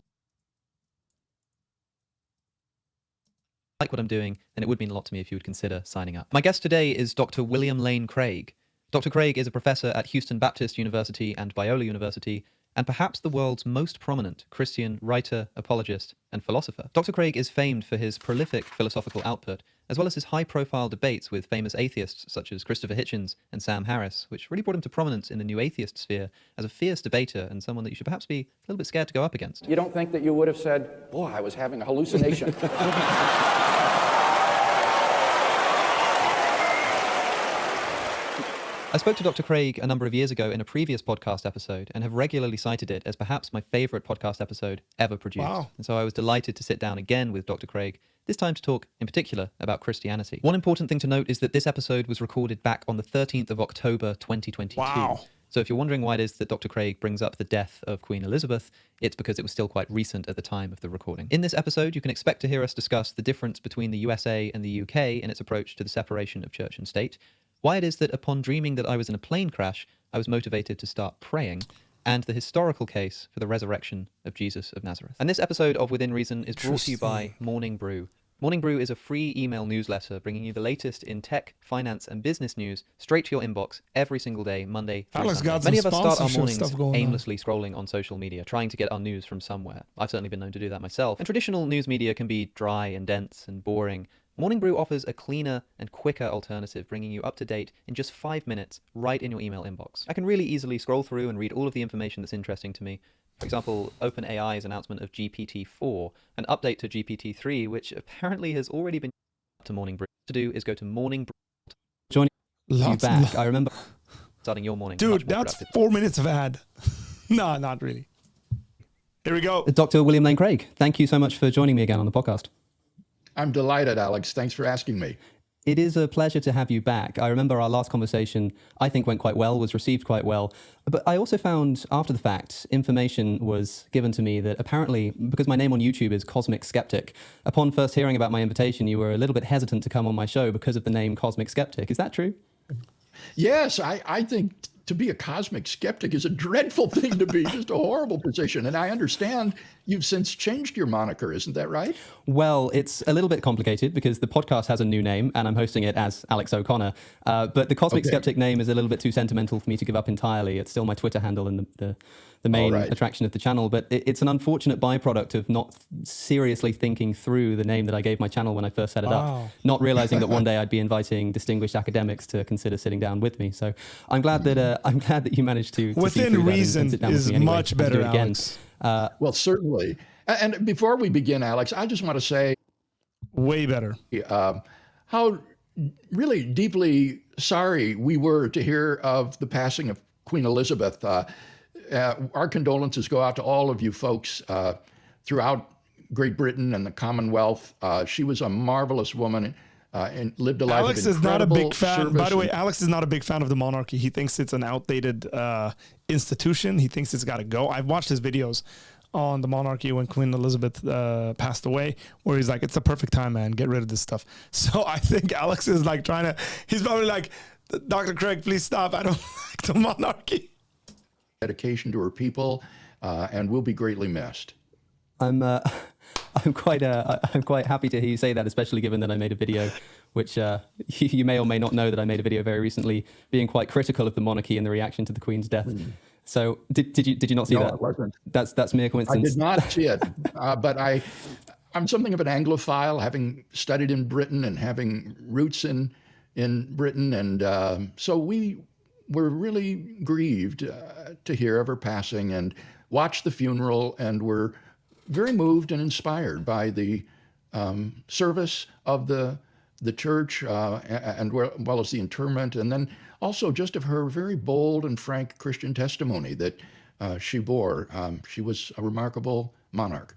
Like what I'm doing, then it would mean a lot to me if you would consider signing up. My guest today is Dr. William Lane Craig. Dr. Craig is a professor at Houston Baptist University and Biola University, and perhaps the world's most prominent Christian writer, apologist, and philosopher. Dr. Craig is famed for his prolific philosophical output, as well as his high-profile debates with famous atheists such as Christopher Hitchens and Sam Harris, which really brought him to prominence in the new atheist sphere as a fierce debater and someone that you should perhaps be a little bit scared to go up against. You don't think that you would have said, boy, I was having a hallucination. I spoke to Dr. Craig a number of years ago in a previous podcast episode and have regularly cited it as perhaps my favorite podcast episode ever produced. Wow. And so I was delighted to sit down again with Dr. Craig, this time to talk in particular about Christianity. One important thing to note is that this episode was recorded back on the 13th of October, 2022. Wow. So if you're wondering why it is that Dr. Craig brings up the death of Queen Elizabeth, it's because it was still quite recent at the time of the recording. In this episode, you can expect to hear us discuss the difference between the USA and the UK in its approach to the separation of church and state, why it is that upon dreaming that I was in a plane crash, I was motivated to start praying, and the historical case for the resurrection of Jesus of Nazareth. And this episode of Within Reason is brought to you by Morning Brew. Morning Brew is a free email newsletter bringing you the latest in tech, finance, and business news straight to your inbox every single day, Monday through Alex Sunday. got some Many of us start our sponsorship mornings stuff going on. aimlessly scrolling on social media, trying to get our news from somewhere. I've certainly been known to do that myself. And traditional news media can be dry and dense and boring. Morning Brew offers a cleaner and quicker alternative, bringing you up to date in just 5 minutes right in your email inbox. I can really easily scroll through and read all of the information that's interesting to me. For example, OpenAI's announcement of GPT-4, an update to GPT-3, which apparently has already been to Morning Brew. What to do is go to Morning Brew. Joining you back. I remember starting your morning. Dude, that's 4 minutes of ad. No, not really. Here we go. Dr. William Lane Craig, thank you so much for joining me again on the podcast. I'm delighted, Alex. Thanks for asking me. It is a pleasure to have you back. I remember our last conversation, I think went quite well, was received quite well. But I also found, after the fact, information was given to me that apparently, because my name on YouTube is Cosmic Skeptic, upon first hearing about my invitation, you were a little bit hesitant to come on my show because of the name Cosmic Skeptic. Is that true? Yes, I think to be a cosmic skeptic is a dreadful thing to be, just a horrible position. And I understand you've since changed your moniker, isn't that right? Well, it's a little bit complicated because the podcast has a new name and I'm hosting it as Alex O'Connor. But the Cosmic Skeptic name is a little bit too sentimental for me to give up entirely. It's still my Twitter handle and the main attraction of the channel. But it's an unfortunate byproduct of not seriously thinking through the name that I gave my channel when I first set it up, not realizing that one day I'd be inviting distinguised academics to consider sitting down with me. So I'm glad that you managed to Within see through Reason that and sit down with is me anyway. much better, Again. Alex. Well, certainly. And before we begin, Alex, I just want to say way better how really deeply sorry we were to hear of the passing of Queen Elizabeth. Our condolences go out to all of you folks throughout Great Britain and the Commonwealth. She was a marvelous woman, and lived a life Alex of is not a incredible big fan. service By the way, and- Alex is not a big fan of the monarchy. He thinks it's an outdated institution. He thinks it's got to go. I've watched his videos on the monarchy when Queen Elizabeth passed away, where he's like, it's the perfect time, man, get rid of this stuff. So I think Alex is like trying to, he's probably like, Dr. Craig, please stop. I don't like the monarchy. dedication to her people, and will be greatly missed. I'm quite happy to hear you say that, especially given that I made a video, which you may or may not know that I made a video very recently, being quite critical of the monarchy and the reaction to the Queen's death. So did you not see No, that? it wasn't. That's mere I coincidence. did not see it, but I'm something of an Anglophile, having studied in Britain and having roots in Britain, and so we were really grieved to hear of her passing and watched the funeral, and were very moved and inspired by the service of the church, and well as the interment, and then also just of her very bold and frank Christian testimony that she bore. She was a remarkable monarch.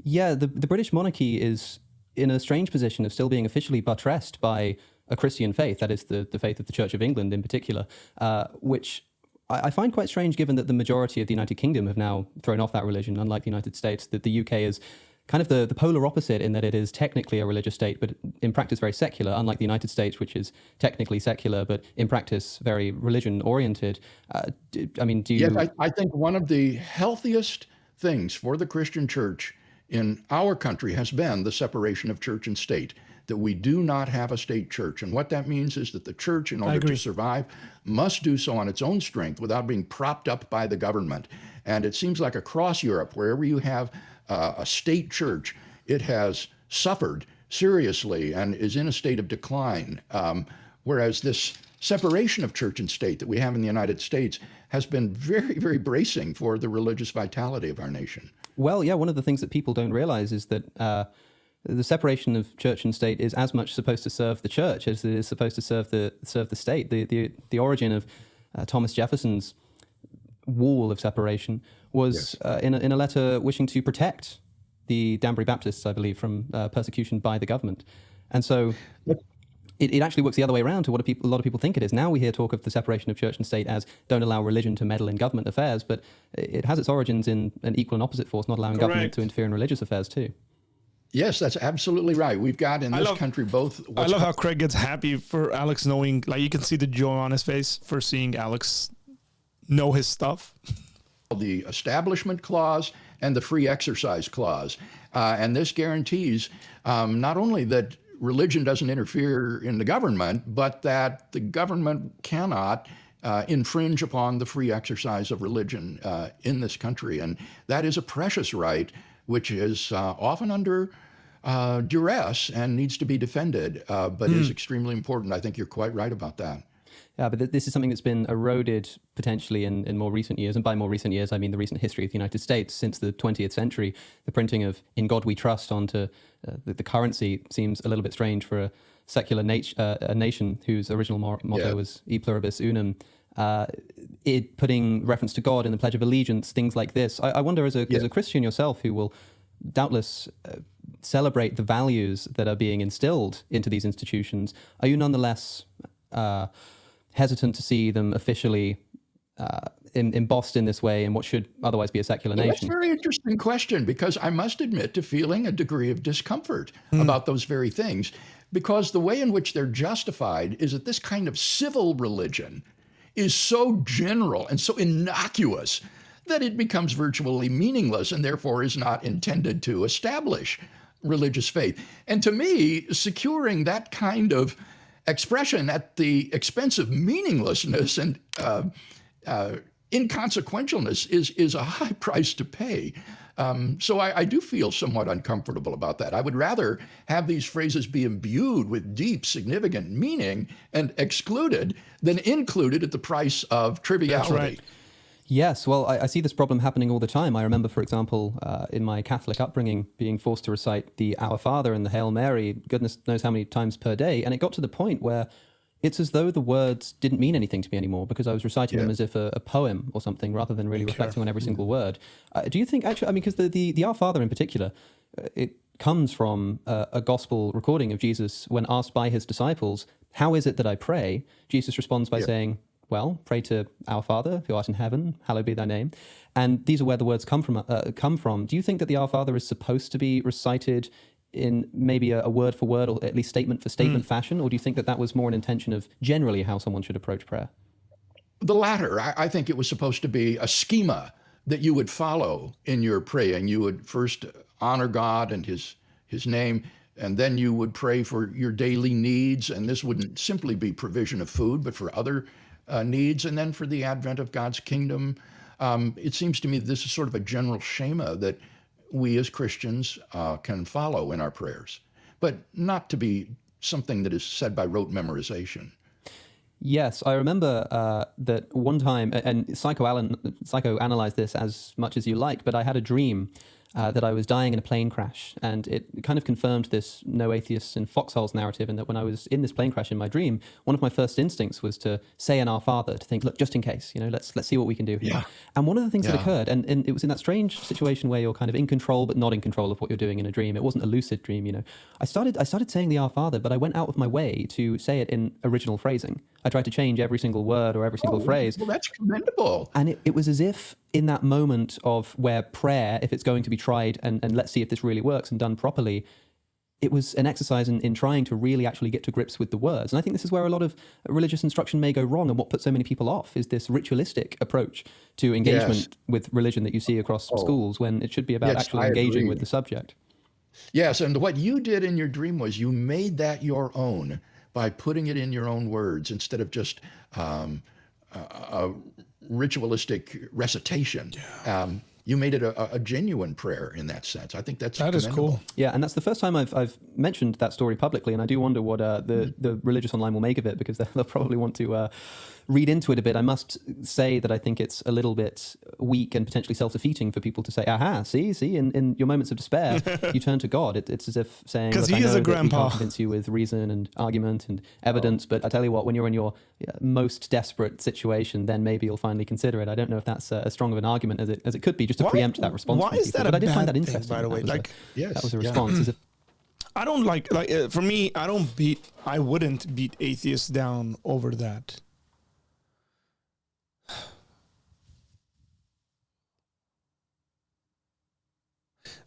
Yeah, the British monarchy is in a strange position of still being officially buttressed by a Christian faith, that is the faith of the Church of England in particular, which I find quite strange given that the majority of the United Kingdom have now thrown off that religion, unlike the United States, that the UK is kind of the polar opposite in that it is technically a religious state, but in practice very secular, unlike the United States, which is technically secular, but in practice very religion-oriented. I mean, do you... Yes, I think one of the healthiest things for the Christian church in our country has been the separation of church and state, that we do not have a state church. And what that means is that the church, in order to survive, must do so on its own strength without being propped up by the government. And it seems like across Europe, wherever you have a state church, it has suffered seriously and is in a state of decline. Whereas this separation of church and state that we have in the United States has been very, very bracing for the religious vitality of our nation. Well, yeah, one of the things that people don't realize is that the separation of church and state is as much supposed to serve the church as it is supposed to serve the state. The origin of Thomas Jefferson's wall of separation was in a letter wishing to protect the Danbury Baptists, I believe, from persecution by the government. And so it actually works the other way around to what a lot of people think it is. Now we hear talk of the separation of church and state as don't allow religion to meddle in government affairs, but it has its origins in an equal and opposite force, not allowing government to interfere in religious affairs too. Yes, that's absolutely right. We've got in this country both... I love how Craig gets happy for Alex knowing, like you can see the joy on his face for seeing Alex know his stuff. The Establishment Clause and the Free Exercise Clause. And this guarantees not only that religion doesn't interfere in the government, but that the government cannot infringe upon the free exercise of religion in this country. And that is a precious right, which is often under duress and needs to be defended, but is extremely important. I think you're quite right about that. Yeah, but this is something that's been eroded potentially in more recent years. And by more recent years, I mean the recent history of the United States. Since the 20th century, the printing of "In God We Trust" onto the currency seems a little bit strange for a secular a nation whose original motto was "E pluribus unum." Putting reference to God in the Pledge of Allegiance, things like this. I wonder, as a Christian yourself, who will doubtless celebrate the values that are being instilled into these institutions, are you nonetheless hesitant to see them officially embossed in this way in what should otherwise be a secular nation? That's a very interesting question, because I must admit to feeling a degree of discomfort about those very things, because the way in which they're justified is that this kind of civil religion is so general and so innocuous that it becomes virtually meaningless and therefore is not intended to establish religious faith. And to me, securing that kind of expression at the expense of meaninglessness and inconsequentialness is a high price to pay. So I do feel somewhat uncomfortable about that. I would rather have these phrases be imbued with deep, significant meaning and excluded than included at the price of triviality. That's right. Yes, well, I see this problem happening all the time. I remember, for example, in my Catholic upbringing, being forced to recite the Our Father and the Hail Mary, goodness knows how many times per day. And it got to the point where it's as though the words didn't mean anything to me anymore, because I was reciting them as if a poem or something, rather than really reflecting on every single word. Do you think, actually, I mean, because the Our Father in particular, comes from a gospel recording of Jesus when asked by his disciples, how is it that I pray? Jesus responds by saying, well, pray to our Father who art in heaven, hallowed be thy name. And these are where the words come from. Do you think that the Our Father is supposed to be recited in maybe a word for word or at least statement for statement fashion? Or do you think that that was more an intention of generally how someone should approach prayer? The latter. I think it was supposed to be a schema that you would follow in your praying. You would first honor God and his name, and then you would pray for your daily needs. And this wouldn't simply be provision of food, but for other needs, and then for the advent of God's kingdom. It seems to me that this is sort of a general schema that we as Christians can follow in our prayers, but not to be something that is said by rote memorization. Yes, I remember that one time, and psychoanalyze this as much as you like, but I had a dream that I was dying in a plane crash, and it kind of confirmed this no atheists in foxholes narrative, and that when I was in this plane crash in my dream, one of my first instincts was to say an Our Father, to think, look, just in case, let's see what we can do here. Yeah. And one of the things that occurred, and it was in that strange situation where you're kind of in control but not in control of what you're doing in a dream. It wasn't a lucid dream, I started saying the Our Father, but I went out of my way to say it in original phrasing. I tried to change every single word or every single phrase. Well, that's commendable. And it was as if in that moment of where prayer, if it's going to be tried and let's see if this really works and done properly, it was an exercise in trying to really actually get to grips with the words. And I think this is where a lot of religious instruction may go wrong, and what puts so many people off is this ritualistic approach to engagement with religion that you see across schools, when it should be about actually engaging with the subject. Yes, and what you did in your dream was you made that your own by putting it in your own words instead of just a ritualistic recitation. You made it a genuine prayer in that sense. I think that is cool. Yeah, and that's the first time I've mentioned that story publicly, and I do wonder what the religious online will make of it, because they'll probably want to read into it a bit. I must say that I think it's a little bit weak and potentially self-defeating for people to say, aha, see, in your moments of despair, you turn to God. It's as if saying, because he is a grandpa. He can't convince you with reason and argument and evidence, but I tell you what, when you're in your most desperate situation, then maybe you'll finally consider it. I don't know if that's as strong of an argument as it could be, just to preempt that response. Why is that but a I did find that bad interesting, thing, by the way? That was a response. As if, I don't like for me, I wouldn't beat atheists down over that.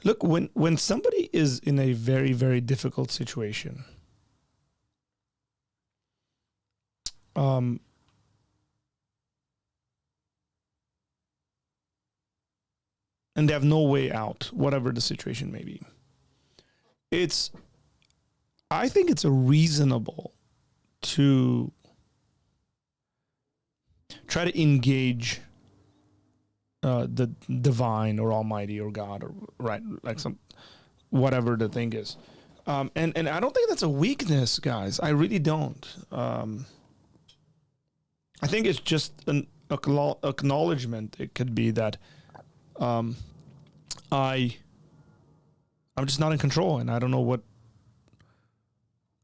Look, when somebody is in a very, very difficult situation, and they have no way out, whatever the situation may be, I think it's reasonable to try to engage the divine or almighty or God, or whatever the thing is. And I don't think that's a weakness, guys. I really don't. I think it's just an acknowledgement. It could be that I'm just not in control, and I don't know what.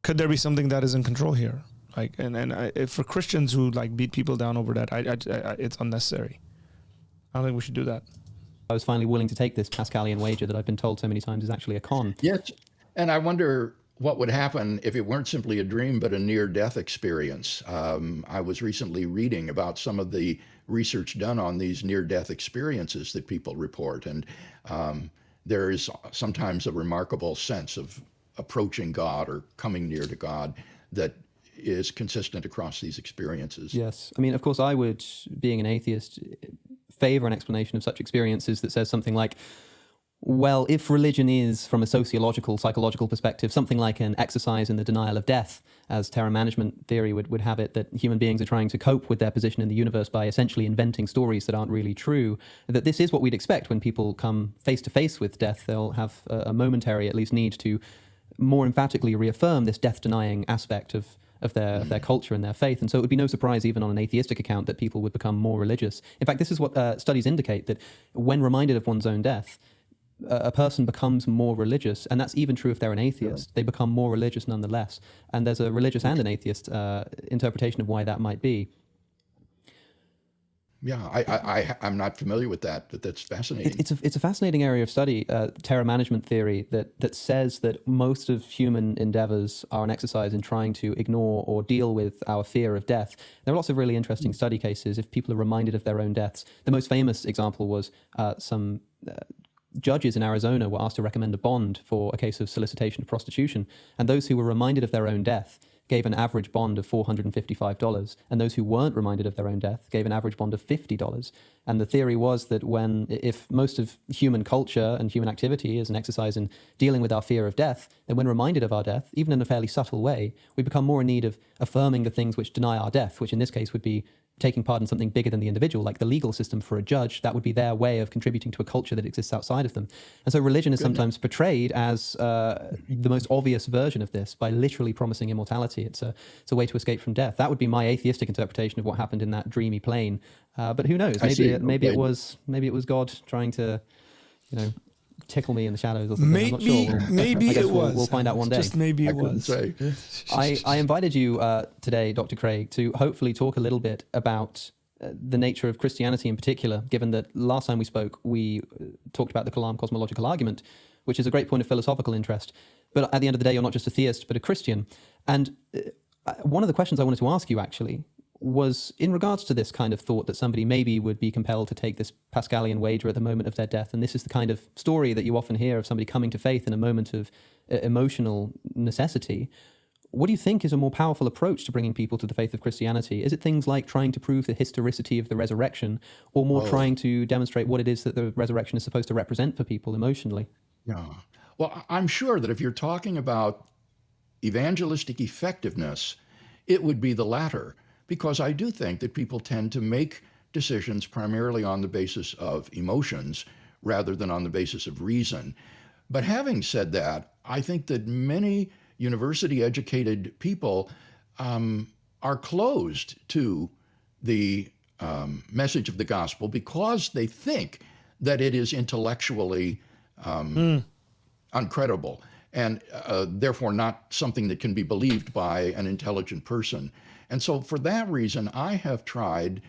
Could there be something that is in control here? For Christians who beat people down over that, it's unnecessary. I don't think we should do that. I was finally willing to take this Pascalian wager that I've been told so many times is actually a con. Yes, and I wonder what would happen if it weren't simply a dream, but a near-death experience. I was recently reading about some of the research done on these near-death experiences that people report, and there is sometimes a remarkable sense of approaching God or coming near to God that is consistent across these experiences. Yes. I mean, of course, I would, being an atheist, favor an explanation of such experiences that says something like, well, if religion is, from a sociological, psychological perspective, something like an exercise in the denial of death, as terror management theory would have it, that human beings are trying to cope with their position in the universe by essentially inventing stories that aren't really true, that this is what we'd expect when people come face to face with death. They'll have a momentary, at least, need to more emphatically reaffirm this death-denying aspect of their culture and their faith. And so it would be no surprise, even on an atheistic account, that people would become more religious. In fact, this is what studies indicate, that when reminded of one's own death, a person becomes more religious, and that's even true if they're an atheist. They become more religious nonetheless. And there's a religious and an atheist interpretation of why that might be. Yeah, I'm not familiar with that, but that's fascinating. It's a fascinating area of study, terror management theory, that says that most of human endeavors are an exercise in trying to ignore or deal with our fear of death. There are lots of really interesting study cases if people are reminded of their own deaths. The most famous example was some judges in Arizona were asked to recommend a bond for a case of solicitation of prostitution, and those who were reminded of their own death gave an average bond of $455, and those who weren't reminded of their own death gave an average bond of $50. And the theory was that if most of human culture and human activity is an exercise in dealing with our fear of death, then when reminded of our death, even in a fairly subtle way, we become more in need of affirming the things which deny our death, which in this case would be taking part in something bigger than the individual, like the legal system for a judge. That would be their way of contributing to a culture that exists outside of them. And so religion is sometimes portrayed as the most obvious version of this by literally promising immortality. It's a way to escape from death. That would be my atheistic interpretation of what happened in that dreamy plane. But who knows? Maybe it was God trying to, tickle me in the shadows or something. I'm not sure. Maybe it was. We'll find out one day. Just maybe it was. I invited you today, Dr. Craig, to hopefully talk a little bit about the nature of Christianity in particular, given that last time we spoke, we talked about the Kalam cosmological argument, which is a great point of philosophical interest. But at the end of the day, you're not just a theist, but a Christian. And one of the questions I wanted to ask you, actually, was in regards to this kind of thought that somebody maybe would be compelled to take this Pascalian wager at the moment of their death. And this is the kind of story that you often hear of somebody coming to faith in a moment of emotional necessity. What do you think is a more powerful approach to bringing people to the faith of Christianity? Is it things like trying to prove the historicity of the resurrection, or more trying to demonstrate what it is that the resurrection is supposed to represent for people emotionally? Yeah. Well, I'm sure that if you're talking about evangelistic effectiveness, it would be the latter. Because I do think that people tend to make decisions primarily on the basis of emotions rather than on the basis of reason. But having said that, I think that many university-educated people are closed to the message of the gospel because they think that it is intellectually uncredible and therefore not something that can be believed by an intelligent person. And so for that reason, I have tried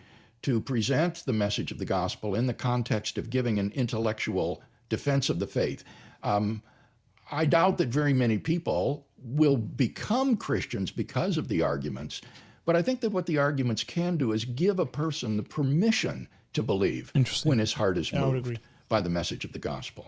to present the message of the gospel in the context of giving an intellectual defense of the faith. I doubt that very many people will become Christians because of the arguments, but I think that what the arguments can do is give a person the permission to believe when his heart is moved by the message of the gospel.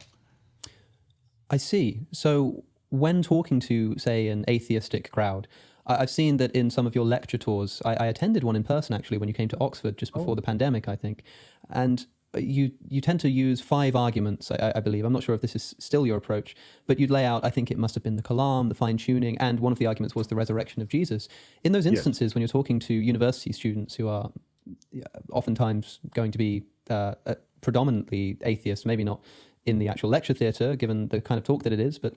I see. So when talking to, say, an atheistic crowd, I've seen that in some of your lecture tours. I attended one in person, actually, when you came to Oxford just before the pandemic, I think. And you tend to use 5 arguments, I believe. I'm not sure if this is still your approach, but you'd lay out, I think it must have been the Kalam, the fine-tuning, and one of the arguments was the resurrection of Jesus. In those instances, when you're talking to university students who are oftentimes going to be predominantly atheists, maybe not in the actual lecture theatre, given the kind of talk that it is, but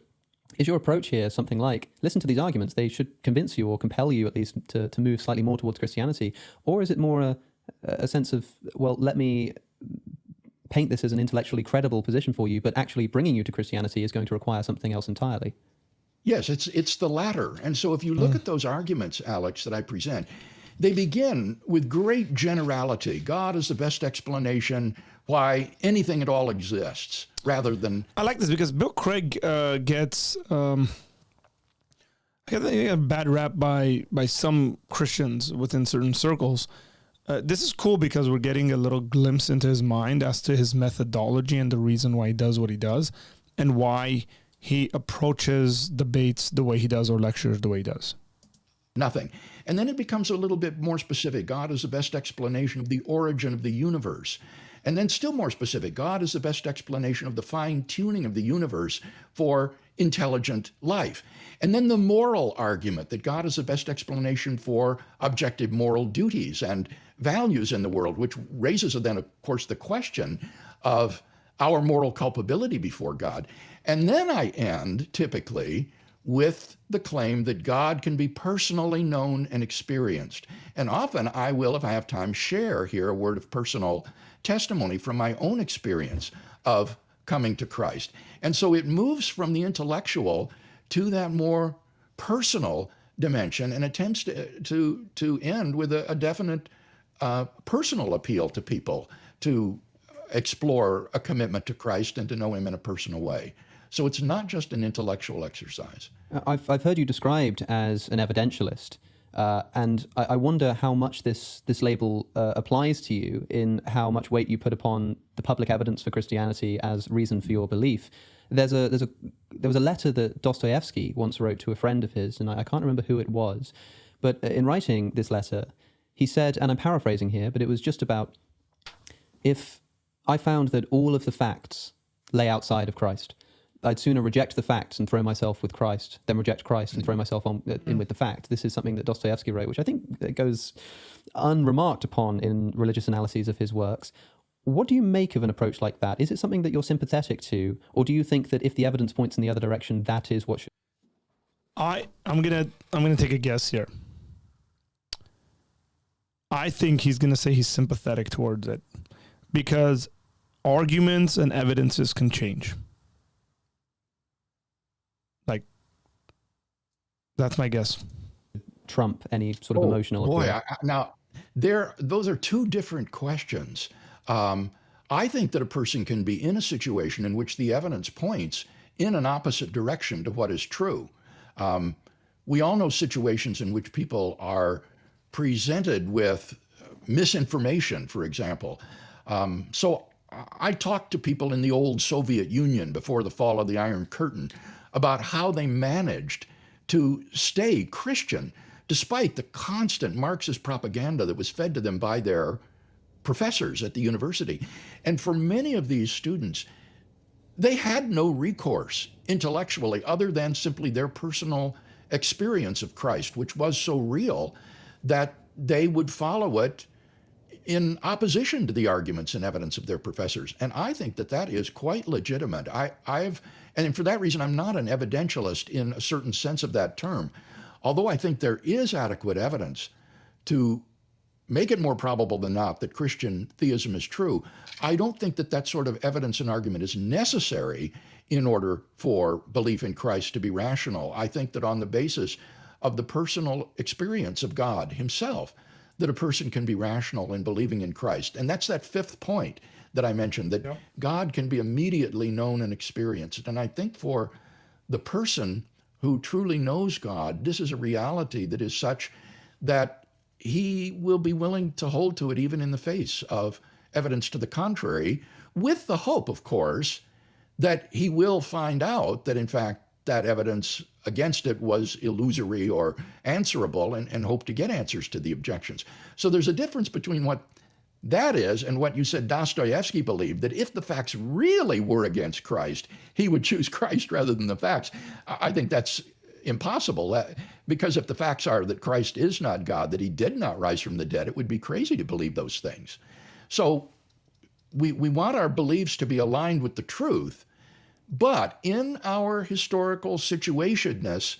is your approach here something like, listen to these arguments, they should convince you or compel you at least to move slightly more towards Christianity? Or is it more a sense of, well, let me paint this as an intellectually credible position for you, but actually bringing you to Christianity is going to require something else entirely? Yes, it's the latter. And so if you look at those arguments, Alex, that I present, they begin with great generality. God is the best explanation why anything at all exists, rather than... I like this because Bill Craig gets a bad rap by some Christians within certain circles. This is cool because we're getting a little glimpse into his mind as to his methodology and the reason why he does what he does and why he approaches debates the way he does or lectures the way he does. Nothing. And then it becomes a little bit more specific. God is the best explanation of the origin of the universe. And then still more specific, God is the best explanation of the fine-tuning of the universe for intelligent life. And then the moral argument that God is the best explanation for objective moral duties and values in the world, which raises then, of course, the question of our moral culpability before God. And then I end, typically, with the claim that God can be personally known and experienced. And often I will, if I have time, share here a word of personal testimony from my own experience of coming to Christ. And so it moves from the intellectual to that more personal dimension and attempts to end with a definite personal appeal to people to explore a commitment to Christ and to know him in a personal way. So it's not just an intellectual exercise. I've heard you described as an evidentialist, and I wonder how much this label applies to you in how much weight you put upon the public evidence for Christianity as reason for your belief. There was a letter that Dostoevsky once wrote to a friend of his, and I can't remember who it was, but in writing this letter, he said, and I'm paraphrasing here, but it was just about, if I found that all of the facts lay outside of Christ, I'd sooner reject the facts and throw myself with Christ than reject Christ and throw myself in with the fact. This is something that Dostoevsky wrote, which I think goes unremarked upon in religious analyses of his works. What do you make of an approach like that? Is it something that you're sympathetic to, or do you think that if the evidence points in the other direction, that is what should? I'm gonna take a guess here. I think he's gonna say he's sympathetic towards it because arguments and evidences can change. Like, that's my guess. Trump any sort of emotional appeal. Now, those are two different questions. I think that a person can be in a situation in which the evidence points in an opposite direction to what is true. We all know situations in which people are presented with misinformation, for example. So I talked to people in the old Soviet Union before the fall of the Iron Curtain about how they managed to stay Christian despite the constant Marxist propaganda that was fed to them by their professors at the university. And for many of these students, they had no recourse intellectually other than simply their personal experience of Christ, which was so real that they would follow it in opposition to the arguments and evidence of their professors. And I think that that is quite legitimate. And for that reason, I'm not an evidentialist in a certain sense of that term, although I think there is adequate evidence to make it more probable than not that Christian theism is true. I don't think that that sort of evidence and argument is necessary in order for belief in Christ to be rational. I think that on the basis of the personal experience of God himself, that a person can be rational in believing in Christ. And that's that fifth point that I mentioned, that God can be immediately known and experienced. And I think for the person who truly knows God, this is a reality that is such that he will be willing to hold to it even in the face of evidence to the contrary, with the hope, of course, that he will find out that, in fact, that evidence against it was illusory or answerable, and hope to get answers to the objections. So there's a difference between what that is and what you said Dostoevsky believed, that if the facts really were against Christ, he would choose Christ rather than the facts. I think that's impossible, because if the facts are that Christ is not God, that he did not rise from the dead, it would be crazy to believe those things. So we want our beliefs to be aligned with the truth, but in our historical situationness,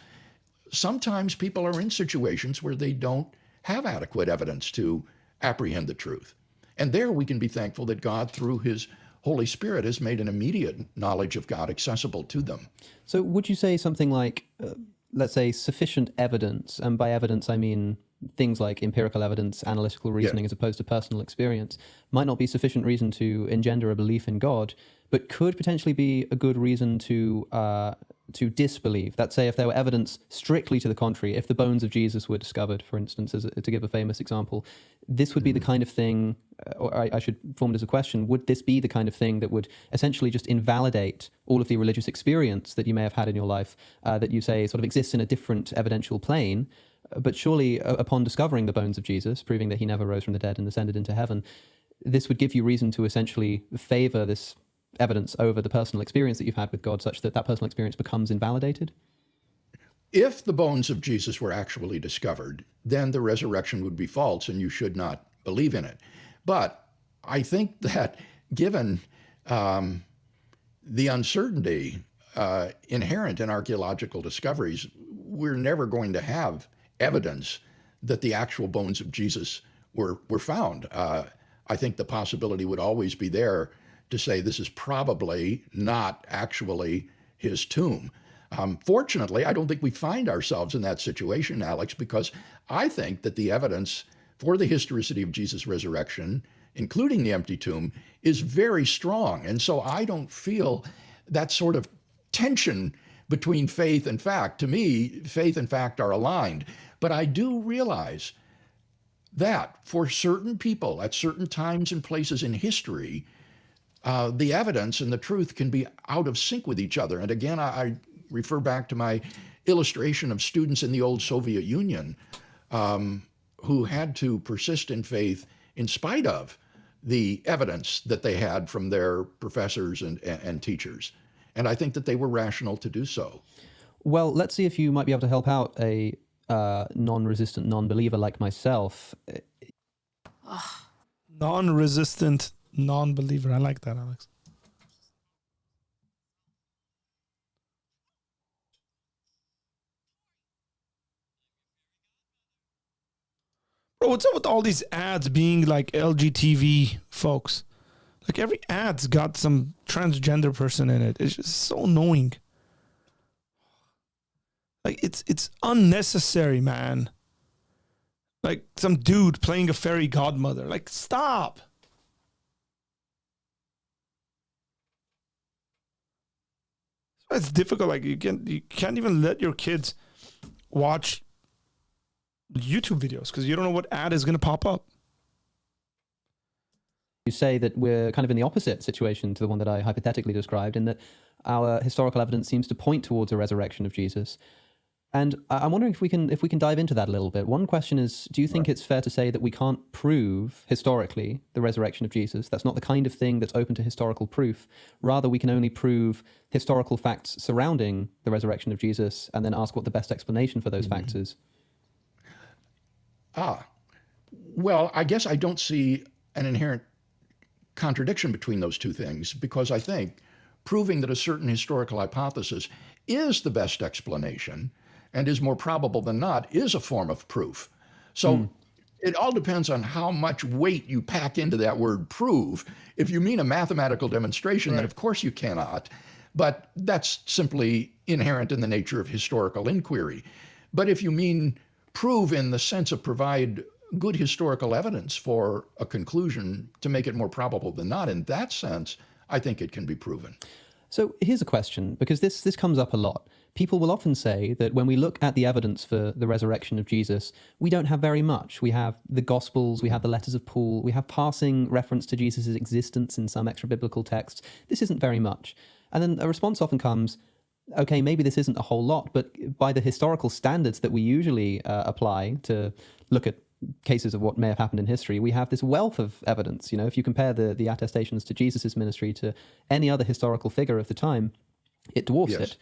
sometimes people are in situations where they don't have adequate evidence to apprehend the truth. And there we can be thankful that God, through his Holy Spirit, has made an immediate knowledge of God accessible to them. So would you say something like, let's say, sufficient evidence, and by evidence I mean things like empirical evidence, analytical reasoning, as opposed to personal experience, might not be sufficient reason to engender a belief in God, but could potentially be a good reason to disbelieve? Let's say if there were evidence strictly to the contrary, if the bones of Jesus were discovered, for instance, to give a famous example, this would be the kind of thing, or I should form it as a question, would this be the kind of thing that would essentially just invalidate all of the religious experience that you may have had in your life, that you say sort of exists in a different evidential plane? But surely upon discovering the bones of Jesus, proving that he never rose from the dead and ascended into heaven, this would give you reason to essentially favor this evidence over the personal experience that you've had with God, such that that personal experience becomes invalidated? If the bones of Jesus were actually discovered, then the resurrection would be false and you should not believe in it. But I think that given the uncertainty inherent in archaeological discoveries, we're never going to have evidence that the actual bones of Jesus were found. I think the possibility would always be there to say this is probably not actually his tomb. Fortunately, I don't think we find ourselves in that situation, Alex, because I think that the evidence for the historicity of Jesus' resurrection, including the empty tomb, is very strong. And so I don't feel that sort of tension between faith and fact. To me, faith and fact are aligned. But I do realize that for certain people at certain times and places in history, the evidence and the truth can be out of sync with each other. And again, I refer back to my illustration of students in the old Soviet Union who had to persist in faith in spite of the evidence that they had from their professors and teachers. And I think that they were rational to do so. Well, let's see if you might be able to help out a non-resistant non-believer like myself. Non-resistant non-believer. I like that, Alex. Bro, what's up with all these ads being like LGTV folks? Like every ad's got some transgender person in it. It's just so annoying. Like it's unnecessary, man. Like some dude playing a fairy godmother. Like, stop. It's difficult. Like you can't even let your kids watch YouTube videos because you don't know what ad is going to pop up. You say that we're kind of in the opposite situation to the one that I hypothetically described, in that our historical evidence seems to point towards a resurrection of Jesus. And I'm wondering if we can dive into that a little bit. One question is, do you think it's fair to say that we can't prove historically the resurrection of Jesus? That's not the kind of thing that's open to historical proof. Rather, we can only prove historical facts surrounding the resurrection of Jesus and then ask what the best explanation for those facts is. Well, I guess I don't see an inherent contradiction between those two things, because I think proving that a certain historical hypothesis is the best explanation and is more probable than not is a form of proof. So it all depends on how much weight you pack into that word prove. If you mean a mathematical demonstration, then of course you cannot, but that's simply inherent in the nature of historical inquiry. But if you mean prove in the sense of provide good historical evidence for a conclusion to make it more probable than not, in that sense, I think it can be proven. So here's a question, because this comes up a lot. People will often say that when we look at the evidence for the resurrection of Jesus, we don't have very much. We have the Gospels, we have the letters of Paul, we have passing reference to Jesus' existence in some extra-biblical texts. This isn't very much. And then a response often comes, okay, maybe this isn't a whole lot, but by the historical standards that we usually apply to look at cases of what may have happened in history, we have this wealth of evidence. You know, if you compare the attestations to Jesus' ministry to any other historical figure of the time, it dwarfs it.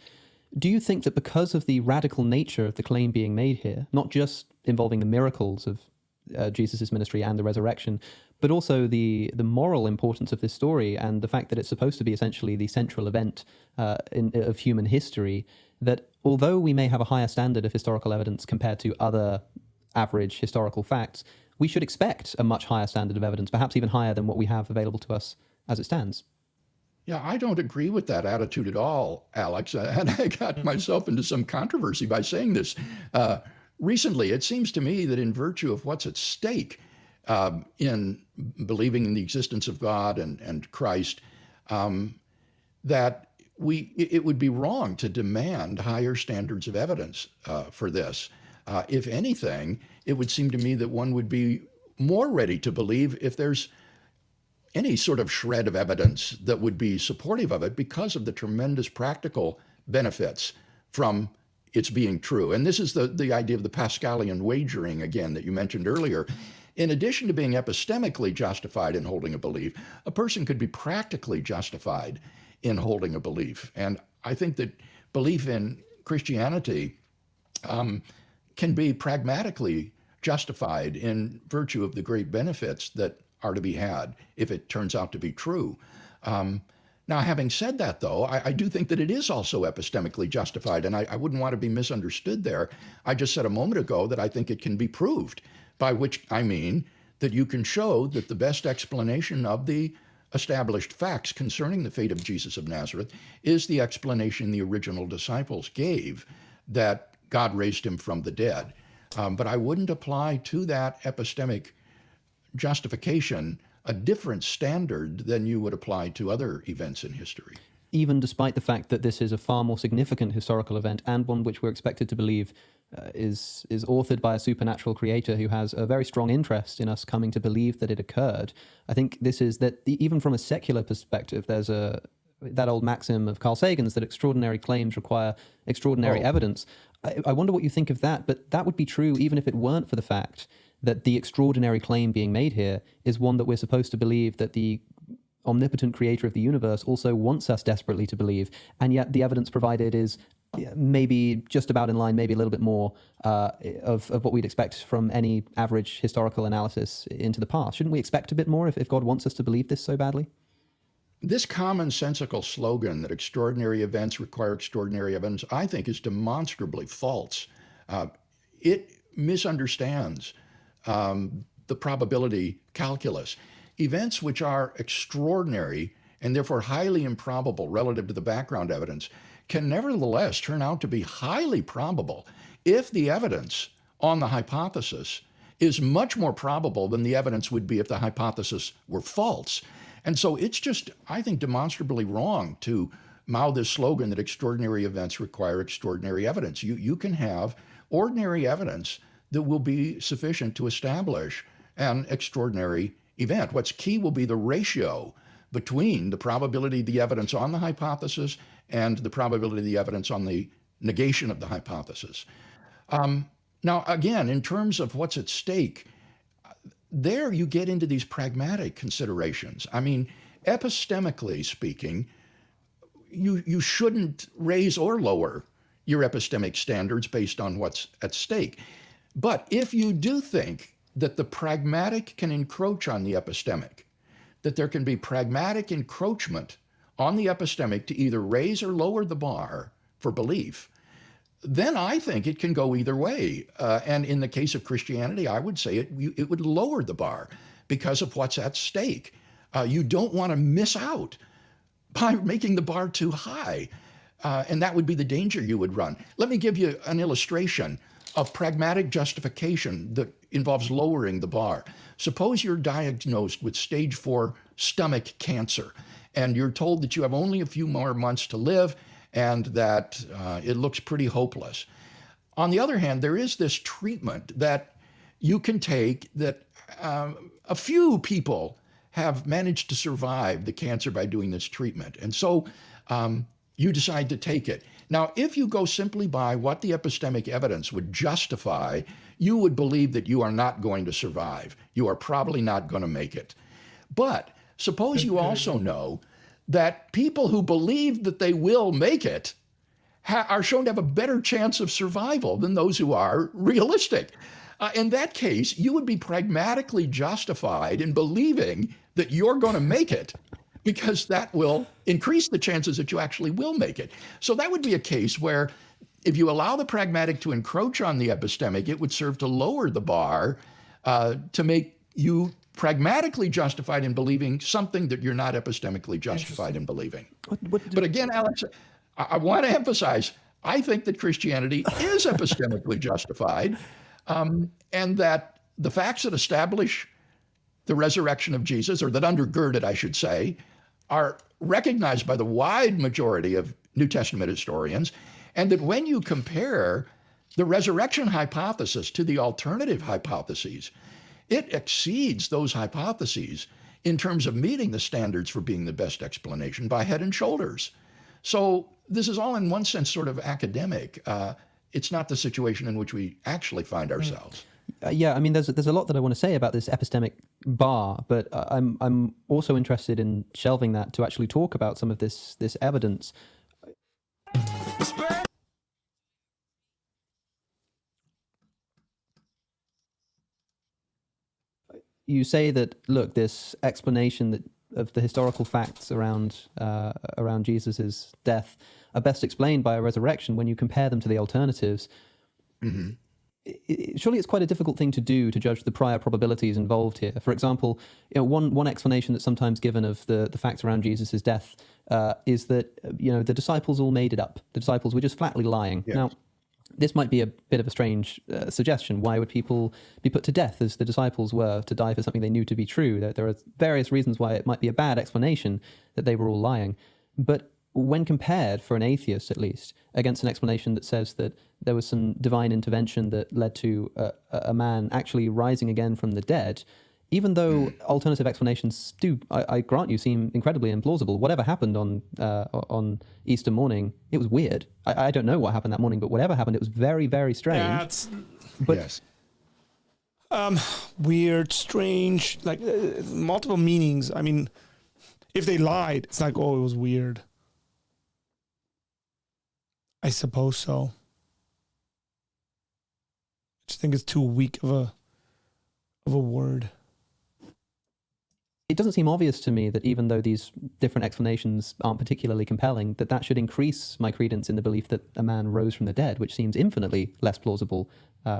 Do you think that because of the radical nature of the claim being made here, not just involving the miracles of Jesus' ministry and the resurrection, but also the moral importance of this story and the fact that it's supposed to be essentially the central event of human history, that although we may have a higher standard of historical evidence compared to other average historical facts, we should expect a much higher standard of evidence, perhaps even higher than what we have available to us as it stands? Yeah, I don't agree with that attitude at all, Alex. And I got myself into some controversy by saying this. Recently, it seems to me that in virtue of what's at stake in believing in the existence of God and Christ, that it would be wrong to demand higher standards of evidence for this. If anything, it would seem to me that one would be more ready to believe if there's any sort of shred of evidence that would be supportive of it because of the tremendous practical benefits from its being true. And this is the idea of the Pascalian wagering, again, that you mentioned earlier. In addition to being epistemically justified in holding a belief, a person could be practically justified in holding a belief. And I think that belief in Christianity can be pragmatically justified in virtue of the great benefits that are to be had if it turns out to be true. Now, having said that, though, I do think that it is also epistemically justified, and I wouldn't want to be misunderstood there. I just said a moment ago that I think it can be proved, by which I mean that you can show that the best explanation of the established facts concerning the fate of Jesus of Nazareth is the explanation the original disciples gave, that God raised him from the dead. But I wouldn't apply to that epistemic justification a different standard than you would apply to other events in history. Even despite the fact that this is a far more significant historical event and one which we're expected to believe is authored by a supernatural creator who has a very strong interest in us coming to believe that it occurred. I think this is that even from a secular perspective, there's that old maxim of Carl Sagan's that extraordinary claims require extraordinary evidence. I wonder what you think of that, but that would be true even if it weren't for the fact that the extraordinary claim being made here is one that we're supposed to believe that the omnipotent creator of the universe also wants us desperately to believe, and yet the evidence provided is maybe just about in line, maybe a little bit more of what we'd expect from any average historical analysis into the past. Shouldn't we expect a bit more if God wants us to believe this so badly? This commonsensical slogan that extraordinary events require extraordinary evidence, I think, is demonstrably false. It misunderstands the probability calculus. Events which are extraordinary and therefore highly improbable relative to the background evidence can nevertheless turn out to be highly probable if the evidence on the hypothesis is much more probable than the evidence would be if the hypothesis were false. And so it's just, I think, demonstrably wrong to mouth this slogan that extraordinary events require extraordinary evidence. You can have ordinary evidence that will be sufficient to establish an extraordinary event. What's key will be the ratio between the probability of the evidence on the hypothesis and the probability of the evidence on the negation of the hypothesis. Now, again, in terms of what's at stake, there you get into these pragmatic considerations. I mean, epistemically speaking, you shouldn't raise or lower your epistemic standards based on what's at stake. But if you do think that the pragmatic can encroach on the epistemic, that there can be pragmatic encroachment on the epistemic to either raise or lower the bar for belief, then I think it can go either way. And in the case of Christianity, I would say it would lower the bar because of what's at stake. You don't want to miss out by making the bar too high. And that would be the danger you would run. Let me give you an illustration of pragmatic justification that involves lowering the bar. Suppose you're diagnosed with stage 4 stomach cancer, and you're told that you have only a few more months to live and that it looks pretty hopeless. On the other hand, there is this treatment that you can take that a few people have managed to survive the cancer by doing this treatment. And so you decide to take it. Now, if you go simply by what the epistemic evidence would justify, you would believe that you are not going to survive. You are probably not going to make it. But suppose you also know that people who believe that they will make it are shown to have a better chance of survival than those who are realistic. In that case, you would be pragmatically justified in believing that you're going to make it, because that will increase the chances that you actually will make it. So that would be a case where if you allow the pragmatic to encroach on the epistemic, it would serve to lower the bar to make you pragmatically justified in believing something that you're not epistemically justified in believing. But again, Alex, I want to emphasize, I think that Christianity is epistemically justified, and that the facts that establish the resurrection of Jesus, or that undergird it, I should say, are recognized by the wide majority of New Testament historians, and that when you compare the resurrection hypothesis to the alternative hypotheses, it exceeds those hypotheses in terms of meeting the standards for being the best explanation by head and shoulders. So this is all in one sense sort of academic. It's not the situation in which we actually find ourselves. Yeah, I mean, there's a lot that I want to say about this epistemic bar, but I'm also interested in shelving that to actually talk about some of this evidence. You say that, look, this explanation of the historical facts around Jesus' death are best explained by a resurrection when you compare them to the alternatives. Mm-hmm. Surely it's quite a difficult thing to do to judge the prior probabilities involved here. For example, one explanation that's sometimes given of the facts around Jesus' death is that the disciples all made it up. The disciples were just flatly lying. Yes. Now, This might be a bit of a strange suggestion. Why would people be put to death as the disciples were, to die for something they knew to be true? There are various reasons why it might be a bad explanation that they were all lying. But when compared, for an atheist at least, against an explanation that says that there was some divine intervention that led to a man actually rising again from the dead, even though alternative explanations do, I grant you, seem incredibly implausible. Whatever happened on Easter morning, it was weird. I don't know what happened that morning, but whatever happened, it was very, very strange. Yes. Weird, strange, like multiple meanings. I mean, if they lied, it's like, oh, it was weird. I suppose so. I just think it's too weak of a word. It doesn't seem obvious to me that even though these different explanations aren't particularly compelling, that should increase my credence in the belief that a man rose from the dead, which seems infinitely less plausible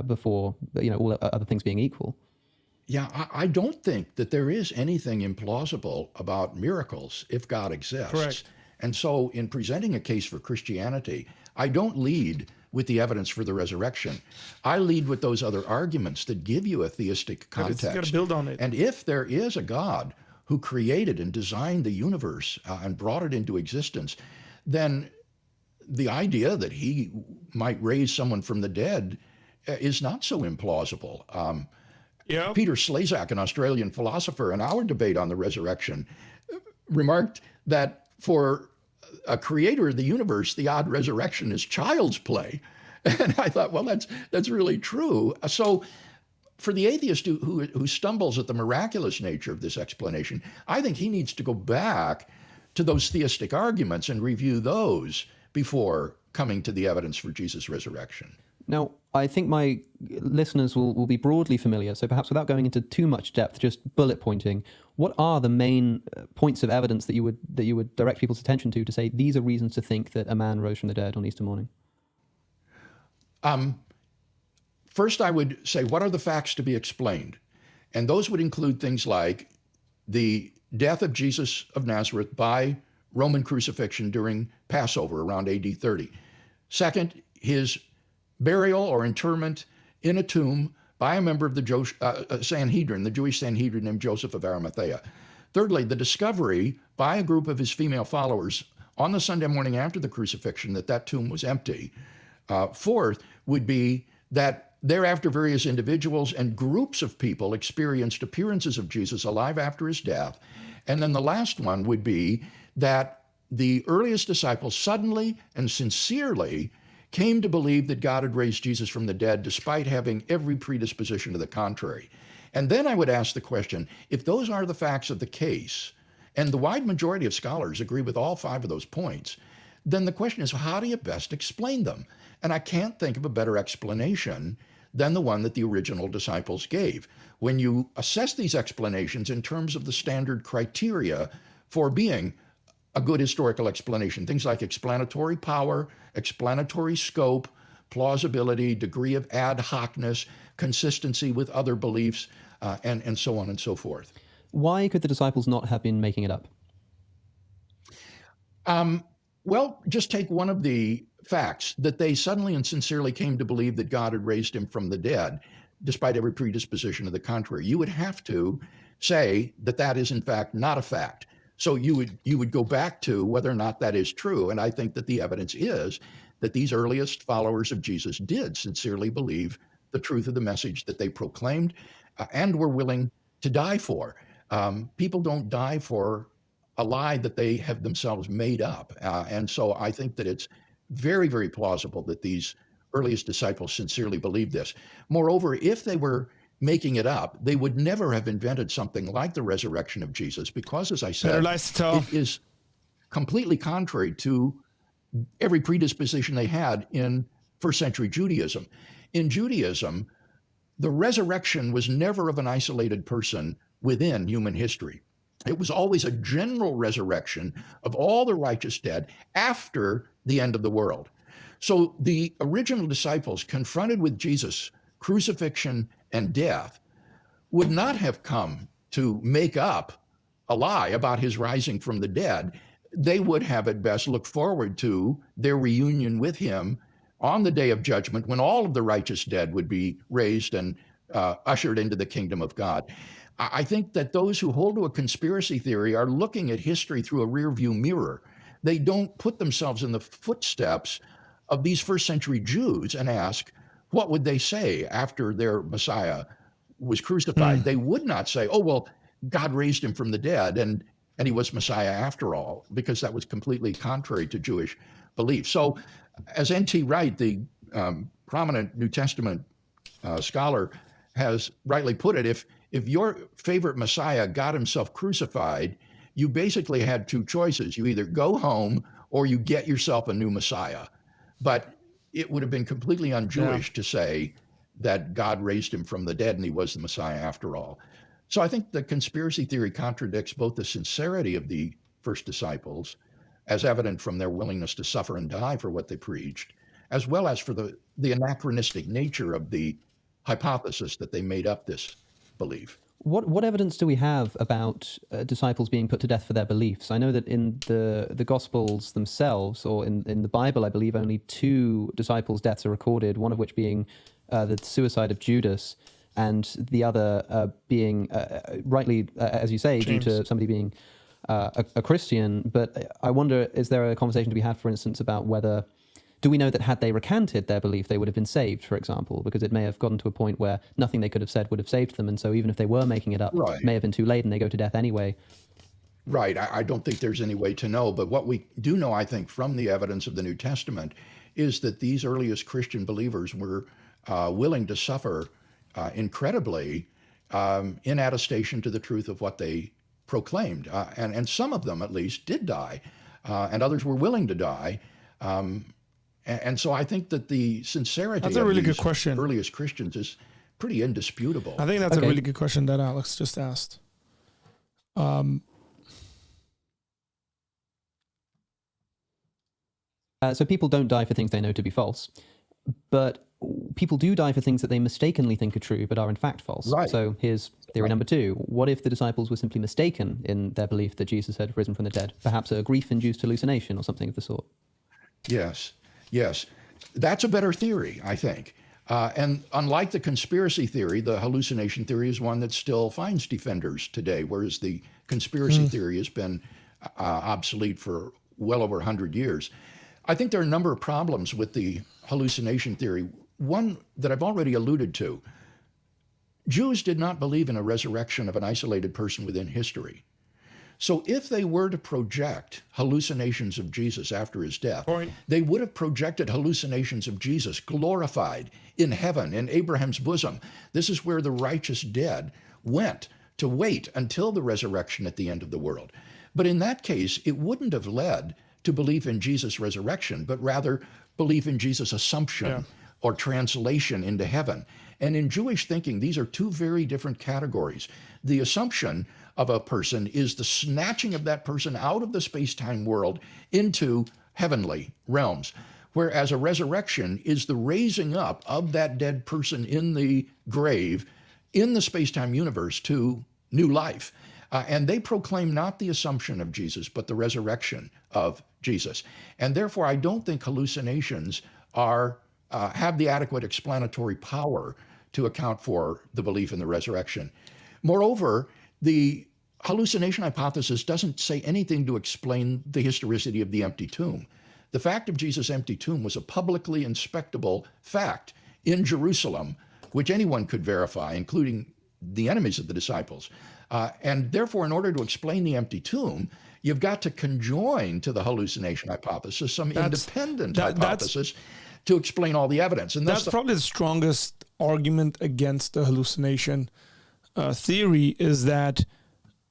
before, all other things being equal. Yeah, I don't think that there is anything implausible about miracles if God exists. Correct. And so in presenting a case for Christianity, I don't lead with the evidence for the resurrection. I lead with those other arguments that give you a theistic context. You got to build on it. And if there is a God who created and designed the universe and brought it into existence, then the idea that he might raise someone from the dead is not so implausible. Peter Slezak, an Australian philosopher, in our debate on the resurrection, remarked that for a creator of the universe, the odd resurrection is child's play. And I thought, well, that's really true. So for the atheist who stumbles at the miraculous nature of this explanation, I think he needs to go back to those theistic arguments and review those before coming to the evidence for Jesus' resurrection. Now, I think my listeners will be broadly familiar, so perhaps without going into too much depth, just bullet pointing, what are the main points of evidence that you would direct people's attention to say these are reasons to think that a man rose from the dead on Easter morning? First, I would say, what are the facts to be explained? And those would include things like the death of Jesus of Nazareth by Roman crucifixion during Passover around AD 30. Second, his burial or interment in a tomb by a member of the Sanhedrin, the Jewish Sanhedrin named Joseph of Arimathea. Thirdly, the discovery by a group of his female followers on the Sunday morning after the crucifixion that tomb was empty. Fourth would be that thereafter various individuals and groups of people experienced appearances of Jesus alive after his death. And then the last one would be that the earliest disciples suddenly and sincerely came to believe that God had raised Jesus from the dead despite having every predisposition to the contrary. And then I would ask the question, if those are the facts of the case, and the wide majority of scholars agree with all five of those points, then the question is, how do you best explain them? And I can't think of a better explanation than the one that the original disciples gave. When you assess these explanations in terms of the standard criteria for being a good historical explanation, things like explanatory power, explanatory scope, plausibility, degree of ad hocness, consistency with other beliefs, and so on and so forth. Why could the disciples not have been making it up? Well, just take one of the facts, that they suddenly and sincerely came to believe that God had raised him from the dead, despite every predisposition to the contrary. You would have to say that that is, in fact, not a fact. So you would go back to whether or not that is true. And I think that the evidence is that these earliest followers of Jesus did sincerely believe the truth of the message that they proclaimed and were willing to die for. People don't die for a lie that they have themselves made up. And so I think that it's very, very plausible that these earliest disciples sincerely believed this. Moreover, if they were making it up, they would never have invented something like the resurrection of Jesus, because, as I said, it is completely contrary to every predisposition they had in first century Judaism. In Judaism, the resurrection was never of an isolated person within human history. It was always a general resurrection of all the righteous dead after the end of the world. So the original disciples, confronted with Jesus' crucifixion and death, would not have come to make up a lie about his rising from the dead. They would have at best looked forward to their reunion with him on the day of judgment when all of the righteous dead would be raised and ushered into the kingdom of God. I think that those who hold to a conspiracy theory are looking at history through a rearview mirror. They don't put themselves in the footsteps of these first century Jews and ask, what would they say after their Messiah was crucified? They would not say, oh, well, God raised him from the dead and he was Messiah after all, because that was completely contrary to Jewish belief. So as N.T. Wright, the prominent New Testament scholar, has rightly put it, if your favorite Messiah got himself crucified, you basically had two choices. You either go home or you get yourself a new Messiah. But it would have been completely un-Jewish to say that God raised him from the dead and he was the Messiah after all. So I think the conspiracy theory contradicts both the sincerity of the first disciples, as evident from their willingness to suffer and die for what they preached, as well as for the anachronistic nature of the hypothesis that they made up this belief. What evidence do we have about disciples being put to death for their beliefs? I know that in the Gospels themselves, or in the Bible, I believe only 2 disciples' deaths are recorded, one of which being the suicide of Judas, and the other being, rightly, as you say, James, due to somebody being a Christian. But I wonder, is there a conversation to be had, for instance, about whether... Do we know that had they recanted their belief, they would have been saved, for example? Because it may have gotten to a point where nothing they could have said would have saved them. And so even if they were making it up, it may have been too late and they go to death anyway. Right. I don't think there's any way to know. But what we do know, I think, from the evidence of the New Testament is that these earliest Christian believers were willing to suffer incredibly in attestation to the truth of what they proclaimed. And some of them, at least, did die, and others were willing to die. And so I think that the sincerity of really good question. Earliest Christians is pretty indisputable. I think that's a really good question that Alex just asked. So people don't die for things they know to be false, but people do die for things that they mistakenly think are true but are in fact false. Right. So here's theory number 2. What if the disciples were simply mistaken in their belief that Jesus had risen from the dead? Perhaps a grief-induced hallucination or something of the sort. Yes, that's a better theory, I think. And unlike the conspiracy theory, the hallucination theory is one that still finds defenders today, whereas the conspiracy theory has been obsolete for well over 100 years. I think there are a number of problems with the hallucination theory. One that I've already alluded to. Jews did not believe in a resurrection of an isolated person within history. So if they were to project hallucinations of Jesus after his death, they would have projected hallucinations of Jesus glorified in heaven, in Abraham's bosom. This is where the righteous dead went to wait until the resurrection at the end of the world. But in that case, it wouldn't have led to belief in Jesus' resurrection, but rather belief in Jesus' assumption or translation into heaven. And in Jewish thinking, these are 2 very different categories. The assumption of a person is the snatching of that person out of the space-time world into heavenly realms, whereas a resurrection is the raising up of that dead person in the grave in the space-time universe to new life. And they proclaim not the assumption of Jesus, but the resurrection of Jesus. And therefore, I don't think hallucinations have the adequate explanatory power to account for the belief in the resurrection. Moreover, the hallucination hypothesis doesn't say anything to explain the historicity of the empty tomb. The fact of Jesus' empty tomb was a publicly inspectable fact in Jerusalem, which anyone could verify, including the enemies of the disciples. And therefore, in order to explain the empty tomb, you've got to conjoin to the hallucination hypothesis some independent hypothesis to explain all the evidence. And that's probably the strongest argument against the hallucination theory is that,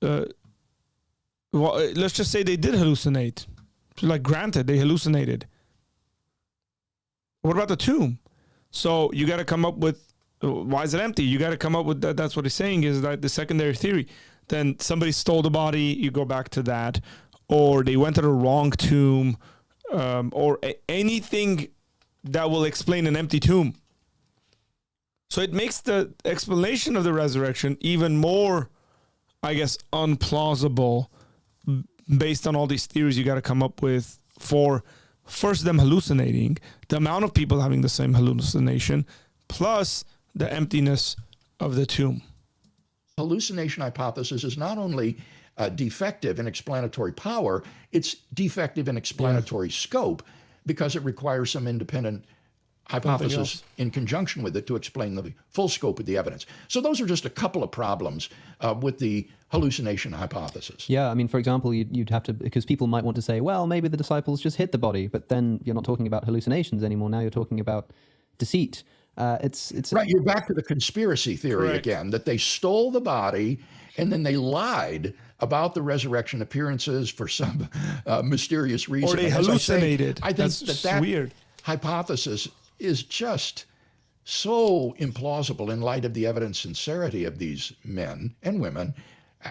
let's just say they did hallucinate. So like, granted, they hallucinated. What about the tomb? So you got to come up with, why is it empty? You got to come up with that. That's what he's saying is that the secondary theory. Then somebody stole the body, you go back to that. Or they went to the wrong tomb, or anything that will explain an empty tomb. So it makes the explanation of the resurrection even more, I guess, unplausible based on all these theories you got to come up with for first them hallucinating, the amount of people having the same hallucination, plus the emptiness of the tomb. Hallucination hypothesis is not only defective in explanatory power, it's defective in explanatory scope because it requires some independent hypothesis in conjunction with it to explain the full scope of the evidence. So those are just a couple of problems with the hallucination hypothesis. Yeah, I mean, for example, you'd have to, because people might want to say, well, maybe the disciples just hid the body, but then you're not talking about hallucinations anymore. Now you're talking about deceit. It's right. You're back to the conspiracy theory again, that they stole the body and then they lied about the resurrection appearances for some mysterious reason. Or they hallucinated. I think that weird hypothesis is just so implausible in light of the evident sincerity of these men and women,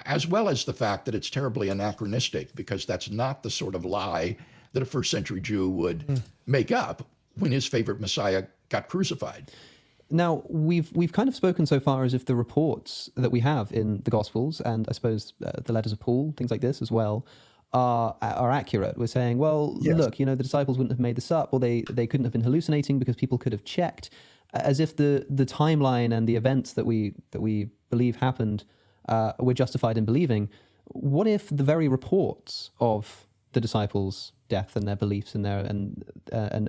as well as the fact that it's terribly anachronistic, because that's not the sort of lie that a first century Jew would make up when his favorite Messiah got crucified. Now, we've kind of spoken so far as if the reports that we have in the Gospels, and I suppose the letters of Paul, things like this as well, are accurate. We're saying, well, look, the disciples wouldn't have made this up, or they couldn't have been hallucinating because people could have checked, as if the timeline and the events that we believe happened, we're justified in believing. What if the very reports of the disciples' death and their beliefs and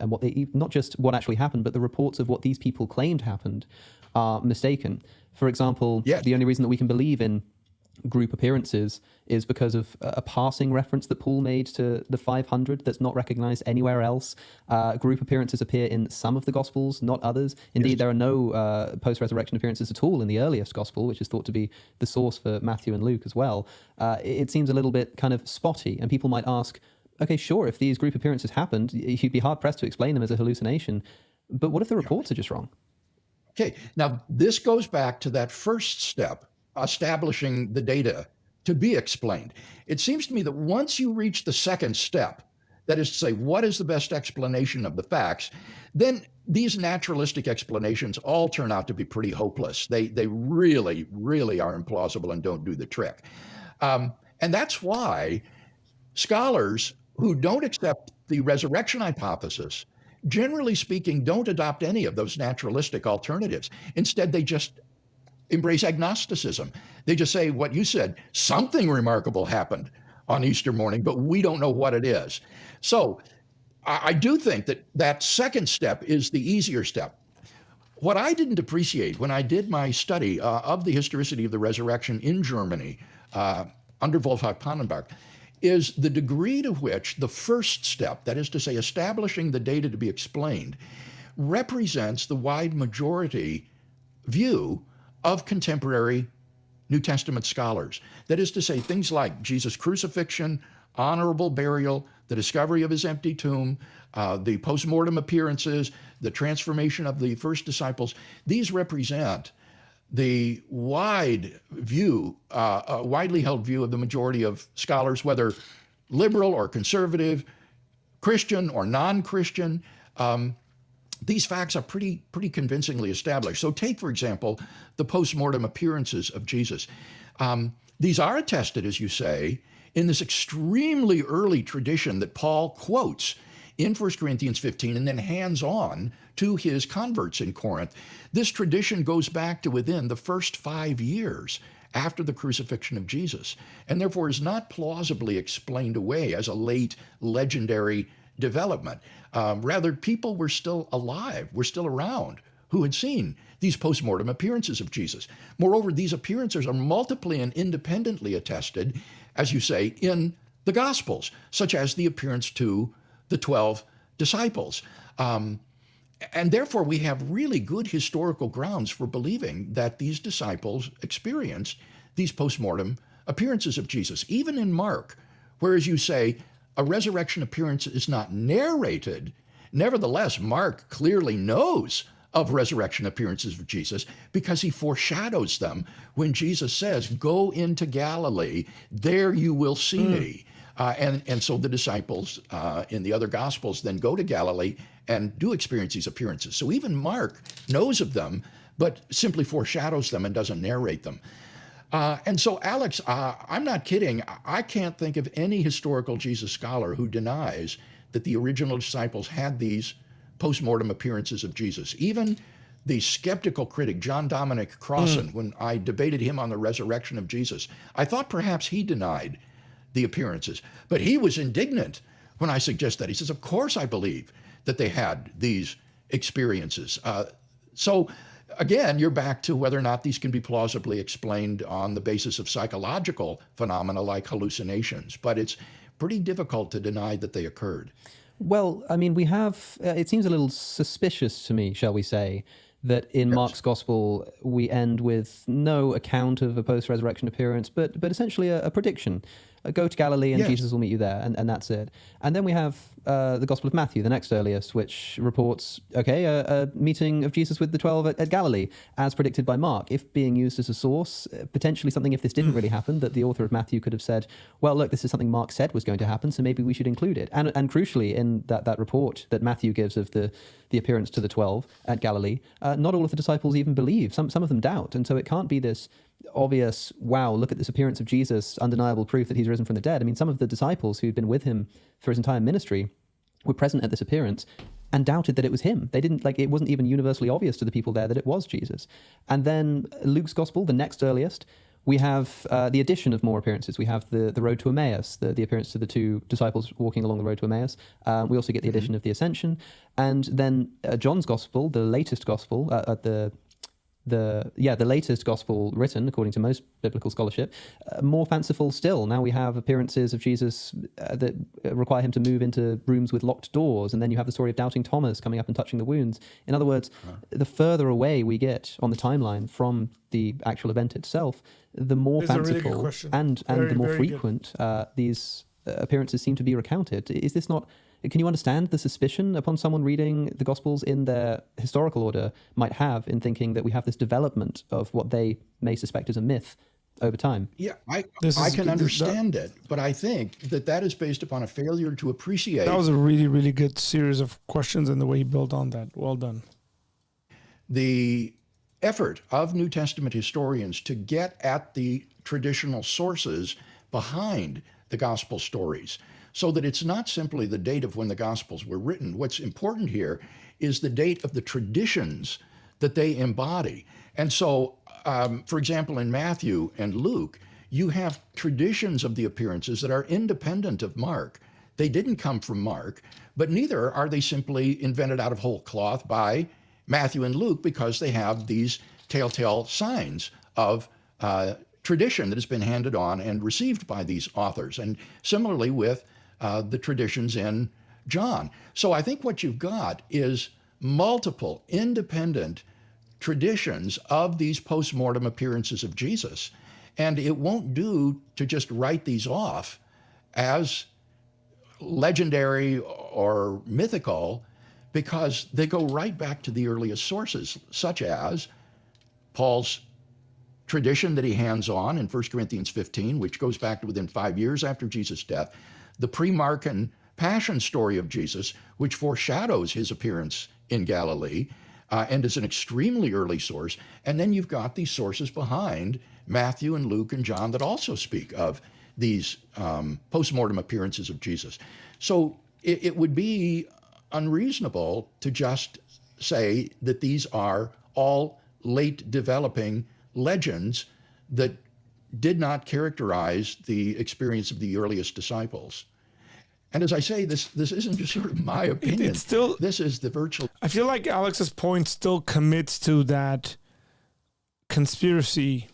what they, not just what actually happened, but the reports of what these people claimed happened, are mistaken? For example, the only reason that we can believe in group appearances is because of a passing reference that Paul made to the 500 that's not recognized anywhere else. Group appearances appear in some of the Gospels, not others. Indeed, there are no post-resurrection appearances at all in the earliest Gospel, which is thought to be the source for Matthew and Luke as well. It seems a little bit kind of spotty, and people might ask, okay, sure, if these group appearances happened, you'd be hard-pressed to explain them as a hallucination, but what if the reports are just wrong? Okay, now this goes back to that first step, establishing the data to be explained. It seems to me that once you reach the second step, that is to say, what is the best explanation of the facts, then these naturalistic explanations all turn out to be pretty hopeless. They really, really are implausible and don't do the trick. And that's why scholars who don't accept the resurrection hypothesis, generally speaking, don't adopt any of those naturalistic alternatives. Instead, they just embrace agnosticism. They just say what you said, something remarkable happened on Easter morning, but we don't know what it is. So I do think that that second step is the easier step. What I didn't appreciate when I did my study of the historicity of the resurrection in Germany under Wolfgang Pannenberg is the degree to which the first step, that is to say, establishing the data to be explained, represents the wide majority view of contemporary New Testament scholars. That is to say, things like Jesus' crucifixion, honorable burial, the discovery of his empty tomb, the post-mortem appearances, the transformation of the first disciples. These represent the wide view, widely held view of the majority of scholars, whether liberal or conservative, Christian or non-Christian. These facts are pretty convincingly established. So take, for example, the post-mortem appearances of Jesus. These are attested, as you say, in this extremely early tradition that Paul quotes in 1 Corinthians 15 and then hands on to his converts in Corinth. This tradition goes back to within the first 5 years after the crucifixion of Jesus, and therefore is not plausibly explained away as a late legendary development. Rather, people were still alive, were still around, who had seen these post-mortem appearances of Jesus. Moreover, these appearances are multiply and independently attested, as you say, in the Gospels, such as the appearance to the 12 disciples. And therefore, we have really good historical grounds for believing that these disciples experienced these post-mortem appearances of Jesus, even in Mark, where, as you say, a resurrection appearance is not narrated. Nevertheless, Mark clearly knows of resurrection appearances of Jesus because he foreshadows them when Jesus says, "Go into Galilee, there you will see me." And so the disciples in the other Gospels then go to Galilee and do experience these appearances. So even Mark knows of them, but simply foreshadows them and doesn't narrate them. And so, Alex, I'm not kidding. I can't think of any historical Jesus scholar who denies that the original disciples had these post-mortem appearances of Jesus. Even the skeptical critic, John Dominic Crossan, when I debated him on the resurrection of Jesus, I thought perhaps he denied the appearances. But he was indignant when I suggested that. He says, of course I believe that they had these experiences. So again, you're back to whether or not these can be plausibly explained on the basis of psychological phenomena like hallucinations. But it's pretty difficult to deny that they occurred. Well, I mean, we have, it seems a little suspicious to me, shall we say, that in Mark's gospel, we end with no account of a post-resurrection appearance, but essentially a prediction. Go to Galilee and Jesus will meet you there, and that's it. And then we have the Gospel of Matthew, the next earliest, which reports, a meeting of Jesus with the 12 at Galilee, as predicted by Mark. If being used as a source, potentially something, if this didn't really happen, that the author of Matthew could have said, well, look, this is something Mark said was going to happen, so maybe we should include it. And crucially, in that report that Matthew gives of the appearance to the 12 at Galilee, not all of the disciples even believe. Some of them doubt. And so it can't be this obvious, wow, look at this appearance of Jesus, undeniable proof that he's risen from the dead. I mean, some of the disciples who'd been with him for his entire ministry were present at this appearance and doubted that it was him. They didn't, it wasn't even universally obvious to the people there that it was Jesus. And then Luke's gospel, the next earliest, we have the addition of more appearances. We have the road to Emmaus, the appearance to the two disciples walking along the road to Emmaus. We also get the addition of the ascension. And then John's gospel, the latest gospel, the latest gospel written, according to most biblical scholarship, more fanciful still. Now we have appearances of Jesus that require him to move into rooms with locked doors, and then you have the story of doubting Thomas coming up and touching the wounds. In other words, the further away we get on the timeline from the actual event itself, the more fanciful and the more frequent these appearances seem to be recounted. Is this not... Can you understand the suspicion upon someone reading the Gospels in their historical order might have in thinking that we have this development of what they may suspect as a myth over time? Yeah, I can understand it, but I think that is based upon a failure to appreciate... That was a really, really good series of questions, and the way he built on that. Well done. The effort of New Testament historians to get at the traditional sources behind the Gospel stories, so that it's not simply the date of when the Gospels were written. What's important here is the date of the traditions that they embody. And so, for example, in Matthew and Luke, you have traditions of the appearances that are independent of Mark. They didn't come from Mark, but neither are they simply invented out of whole cloth by Matthew and Luke, because they have these telltale signs of tradition that has been handed on and received by these authors. And similarly with the traditions in John. So I think what you've got is multiple independent traditions of these post-mortem appearances of Jesus. And it won't do to just write these off as legendary or mythical, because they go right back to the earliest sources, such as Paul's tradition that he hands on in 1 Corinthians 15, which goes back to within 5 years after Jesus' death, the pre-Markan passion story of Jesus, which foreshadows his appearance in Galilee and is an extremely early source. And then you've got these sources behind Matthew and Luke and John that also speak of these post-mortem appearances of Jesus. So it would be unreasonable to just say that these are all late developing legends that did not characterize the experience of the earliest disciples. And as I say, this isn't just sort of my opinion. It's still, this is the virtual... I feel like Alex's point still commits to that conspiracy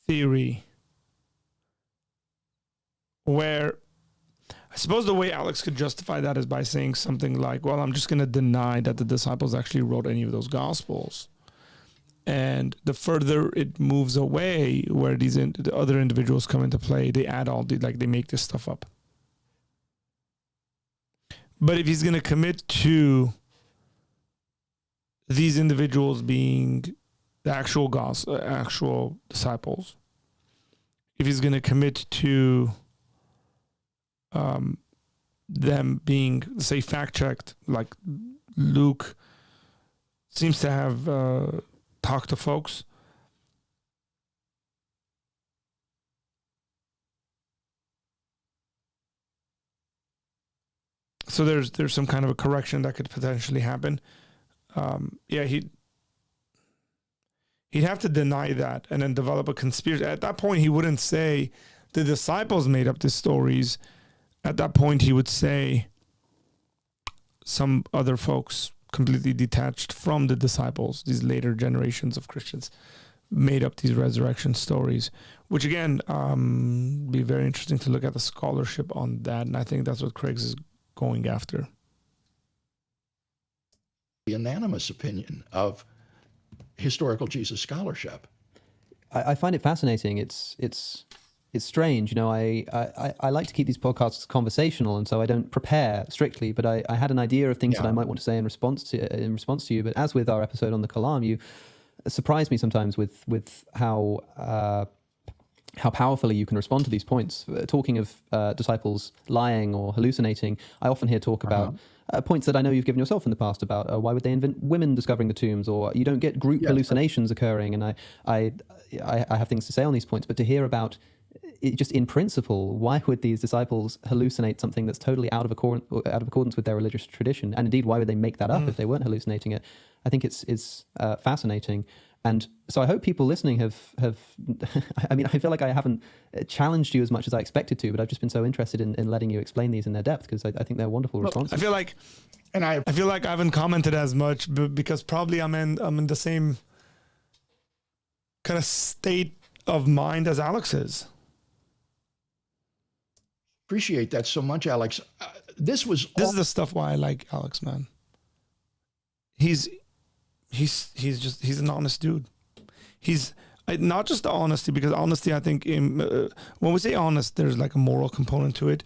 theory, where I suppose the way Alex could justify that is by saying something like, well, I'm just going to deny that the disciples actually wrote any of those Gospels. And the further it moves away, where the other individuals come into play, they add they make this stuff up. But if he's going to commit to these individuals being the actual actual disciples, if he's going to commit to them being, say, fact-checked, like Luke seems to have talk to folks. So there's some kind of a correction that could potentially happen. Yeah, he'd have to deny that and then develop a conspiracy. At that point, he wouldn't say the disciples made up these stories. At that point, he would say some other folks completely detached from the disciples, these later generations of Christians, made up these resurrection stories, which again, be very interesting to look at the scholarship on that. And I think that's what Craig's is going after. The unanimous opinion of historical Jesus scholarship. I find it fascinating. It's strange. You know, I like to keep these podcasts conversational, and so I don't prepare strictly, but I had an idea of things that I might want to say in response to you. But as with our episode on the Kalam, you surprise me sometimes with how powerfully you can respond to these points. Talking of disciples lying or hallucinating, I often hear talk about points that I know you've given yourself in the past about why would they invent women discovering the tombs, or you don't get group hallucinations occurring. And I have things to say on these points, but to hear about it just in principle, why would these disciples hallucinate something that's totally out of accordance with their religious tradition? And indeed, why would they make that up if they weren't hallucinating it? I think it's fascinating. And so I hope people listening have I mean, I feel like I haven't challenged you as much as I expected to, but I've just been so interested in letting you explain these in their depth, because I think they're wonderful responses. I feel like I haven't commented as much because probably I'm in the same kind of state of mind as Alex is. Appreciate that so much, Alex. This is the stuff why I like Alex, man. He's an honest dude. He's not just the honesty, because honesty, I think, when we say honest, there's like a moral component to it.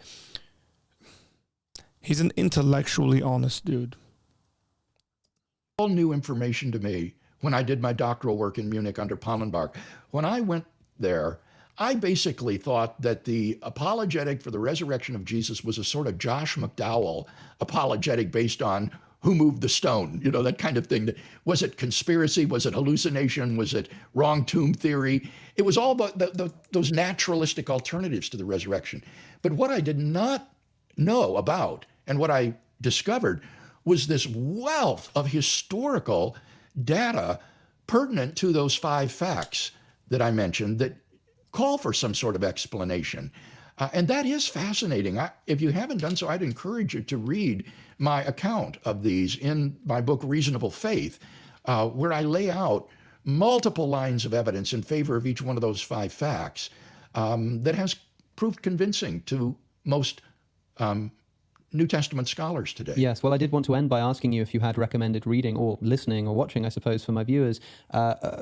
He's an intellectually honest dude. All new information to me when I did my doctoral work in Munich under Pallenbach. When I went there, I basically thought that the apologetic for the resurrection of Jesus was a sort of Josh McDowell apologetic based on who moved the stone, you know, that kind of thing. Was it conspiracy? Was it hallucination? Was it wrong tomb theory? It was all those naturalistic alternatives to the resurrection. But what I did not know about, and what I discovered, was this wealth of historical data pertinent to those 5 facts that I mentioned that call for some sort of explanation. And that is fascinating. If you haven't done so, I'd encourage you to read my account of these in my book, Reasonable Faith, where I lay out multiple lines of evidence in favor of each one of those 5 facts that has proved convincing to most New Testament scholars today. Yes, well, I did want to end by asking you if you had recommended reading or listening or watching, I suppose, for my viewers.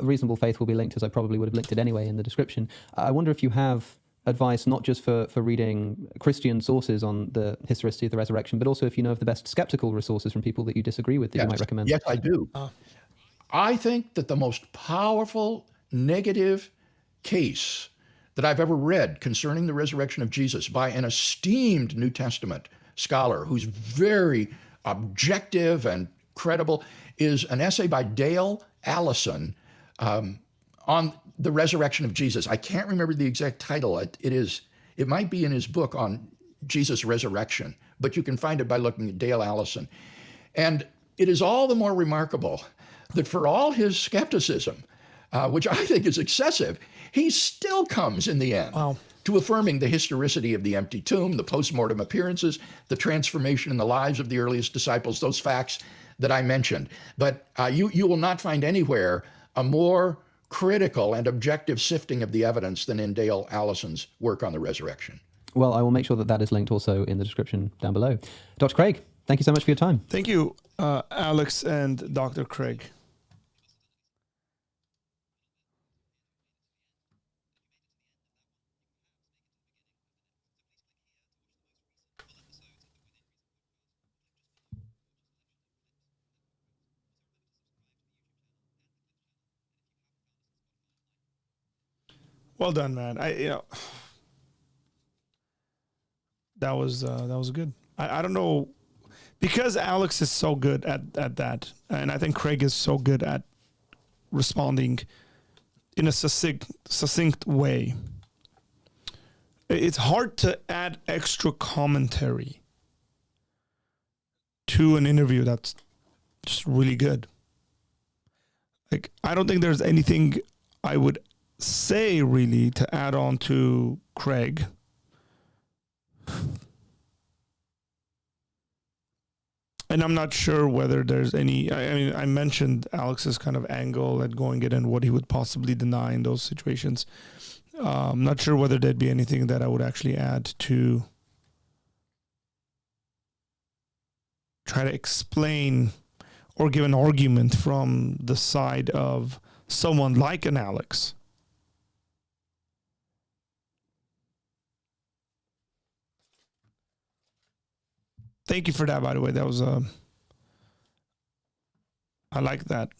Reasonable Faith will be linked, as I probably would have linked it anyway, in the description. I wonder if you have advice not just for reading Christian sources on the historicity of the resurrection, but also if you know of the best skeptical resources from people that you disagree with that you might recommend. Yes, I do. I think that the most powerful negative case that I've ever read concerning the resurrection of Jesus by an esteemed New Testament scholar who's very objective and credible is an essay by Dale Allison on the resurrection of Jesus. I can't remember the exact title. It might be in his book on Jesus' resurrection, but you can find it by looking at Dale Allison. And it is all the more remarkable that for all his skepticism, which I think is excessive, he still comes in the end to affirming the historicity of the empty tomb, the postmortem appearances, the transformation in the lives of the earliest disciples, those facts that I mentioned. But you will not find anywhere a more critical and objective sifting of the evidence than in Dale Allison's work on the resurrection. Well, I will make sure that that is linked also in the description down below. Dr. Craig, thank you so much for your time. Thank you, Alex and Dr. Craig. Well done, man. That was good. I don't know, because Alex is so good at that, and I think Craig is so good at responding in a succinct way. It's hard to add extra commentary to an interview that's just really good. Like, I don't think there's anything I would say really to add on to Craig. And I'm not sure whether there's any, I mean, I mentioned Alex's kind of angle at going it and what he would possibly deny in those situations. I'm not sure whether there'd be anything that I would actually add to try to explain or give an argument from the side of someone like an Alex. Thank you for that, by the way. That was I like that.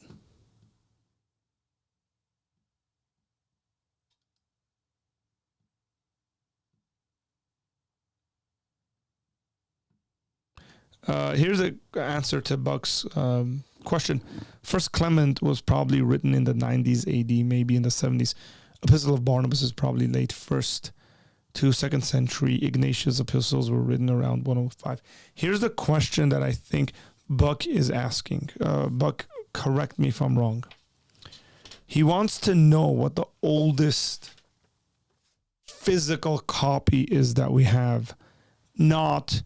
Here's an answer to Buck's question. First Clement was probably written in the 90s AD, maybe in the 70s. Epistle of Barnabas is probably late 1st to 2nd century. Ignatius' epistles were written around 105. Here's the question that I think Buck is asking. Buck, correct me if I'm wrong. He wants to know what the oldest physical copy is that we have, not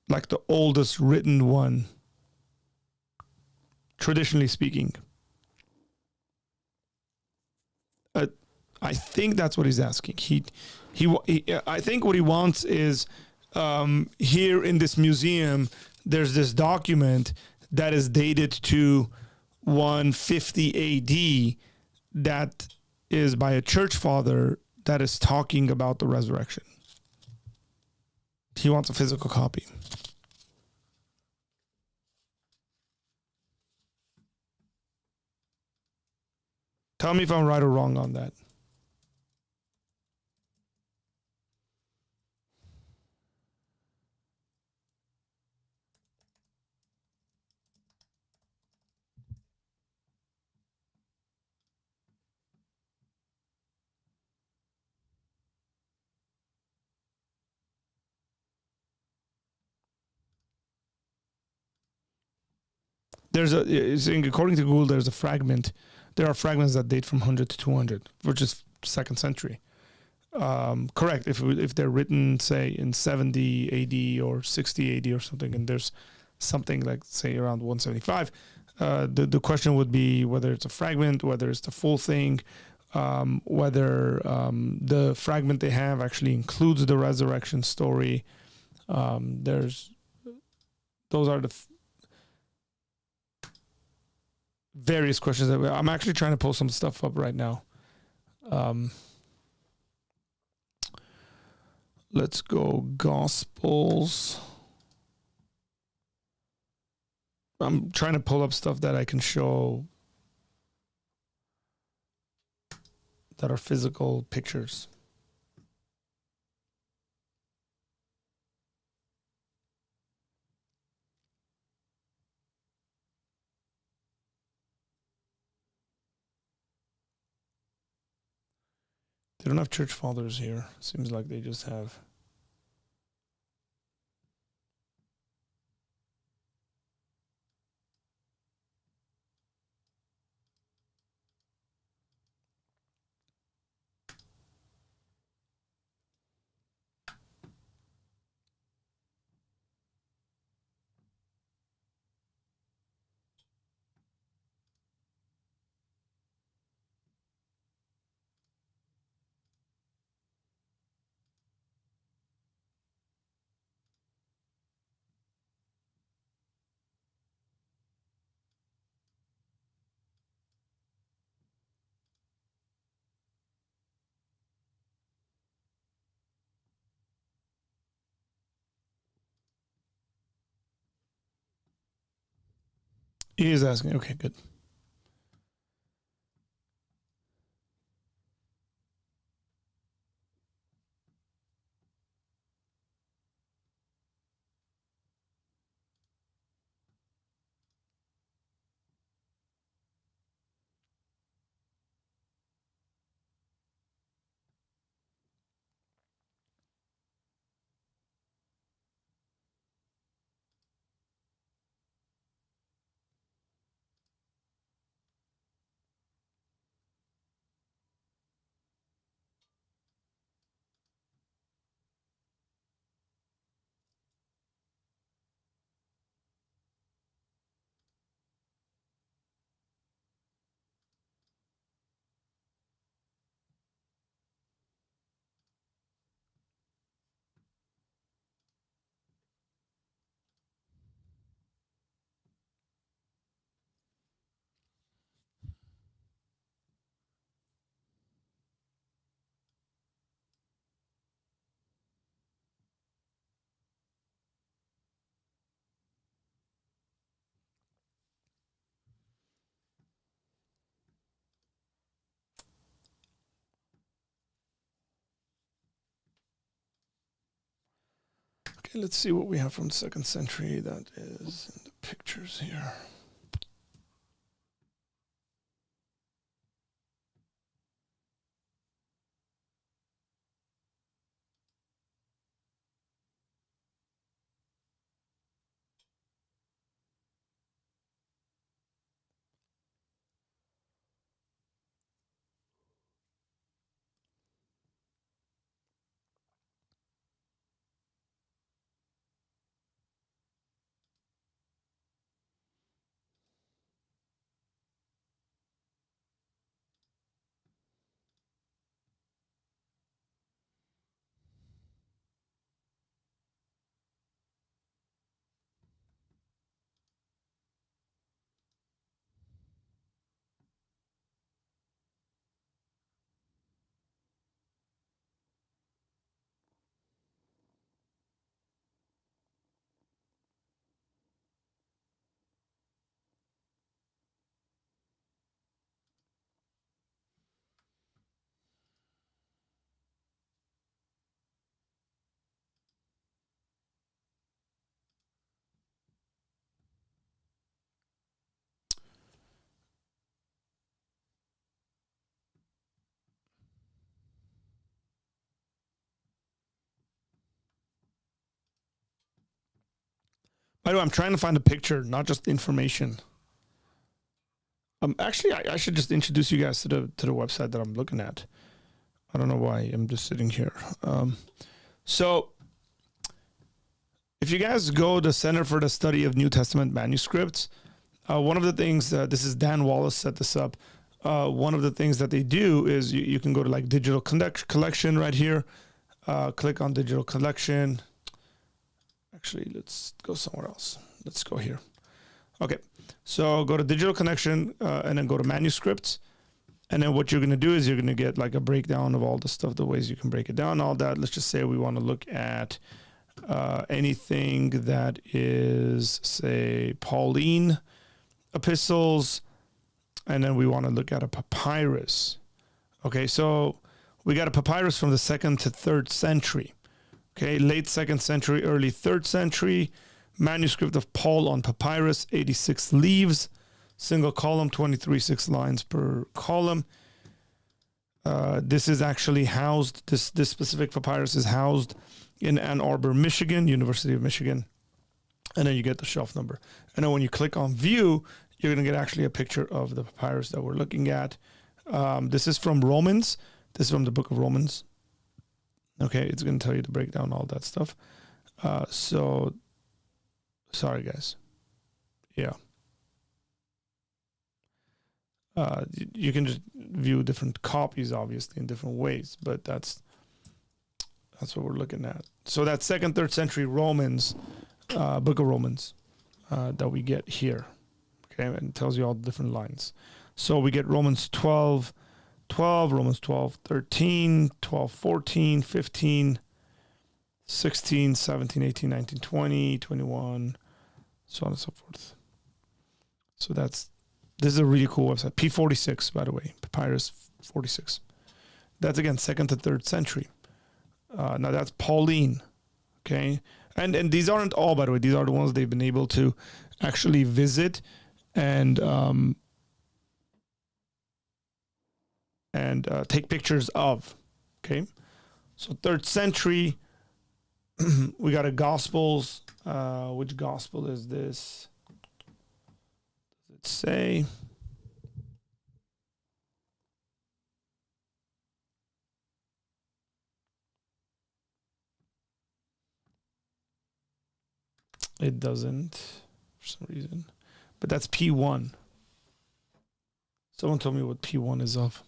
like the oldest written one, traditionally speaking. I think that's what he's asking. He I think what he wants is, here in this museum, there's this document that is dated to 150 AD that is by a church father that is talking about the resurrection. He wants a physical copy. Tell me if I'm right or wrong on that. According to Google, there's a fragment. There are fragments that date from 100 to 200, which is 2nd century. Correct. If they're written, say, in 70 AD or 60 AD or something, and there's something like, say, around 175, the question would be whether it's a fragment, whether it's the full thing, whether the fragment they have actually includes the resurrection story. Those are the various questions that I'm actually trying to pull some stuff up right now. Let's go Gospels. I'm trying to pull up stuff that I can show that are physical pictures. They don't have church fathers here. Seems like they just have. He is asking. Okay, good. Okay, let's see what we have from the 2nd century that is in the pictures here. By the way, I'm trying to find a picture, not just information. Actually, I should just introduce you guys to the website that I'm looking at. I don't know why I'm just sitting here. So, if you guys go to Center for the Study of New Testament Manuscripts, one of the things, this is Dan Wallace set this up. One of the things that they do is you can go to like digital collection right here. Click on digital collection. Actually, let's go somewhere else. Let's go here. Okay, so go to digital connection and then go to manuscripts. And then what you're going to do is you're going to get like a breakdown of all the stuff, the ways you can break it down, all that. Let's just say we want to look at anything that is, say, Pauline epistles. And then we want to look at a papyrus. Okay, so we got a papyrus from the 2nd to 3rd century. Okay, late 2nd century, early 3rd century. Manuscript of Paul on papyrus, 86 leaves. Single column, 23 lines per column. This is actually housed, this specific papyrus is housed in Ann Arbor, Michigan, University of Michigan. And then you get the shelf number. And then when you click on view, you're going to get actually a picture of the papyrus that we're looking at. This is from Romans. This is from the book of Romans. Okay, it's going to tell you to break down all that stuff. So, sorry guys. Yeah. You can just view different copies, obviously, in different ways, but that's what we're looking at. So that's 2nd, 3rd century Romans, book of Romans, that we get here. Okay, and it tells you all the different lines. So we get Romans 12, Romans 12, 13, 12, 14, 15, 16, 17, 18, 19, 20, 21, so on and so forth. So this is a really cool website. P46, by the way, Papyrus 46. That's again 2nd to 3rd century. Now that's Pauline, okay? And these aren't all, by the way. These are the ones they've been able to actually visit and take pictures of, okay? So 3rd century, we got a Gospels. Which Gospel is this? Does it say? It doesn't, for some reason. But that's P1. Someone told me what P1 is of.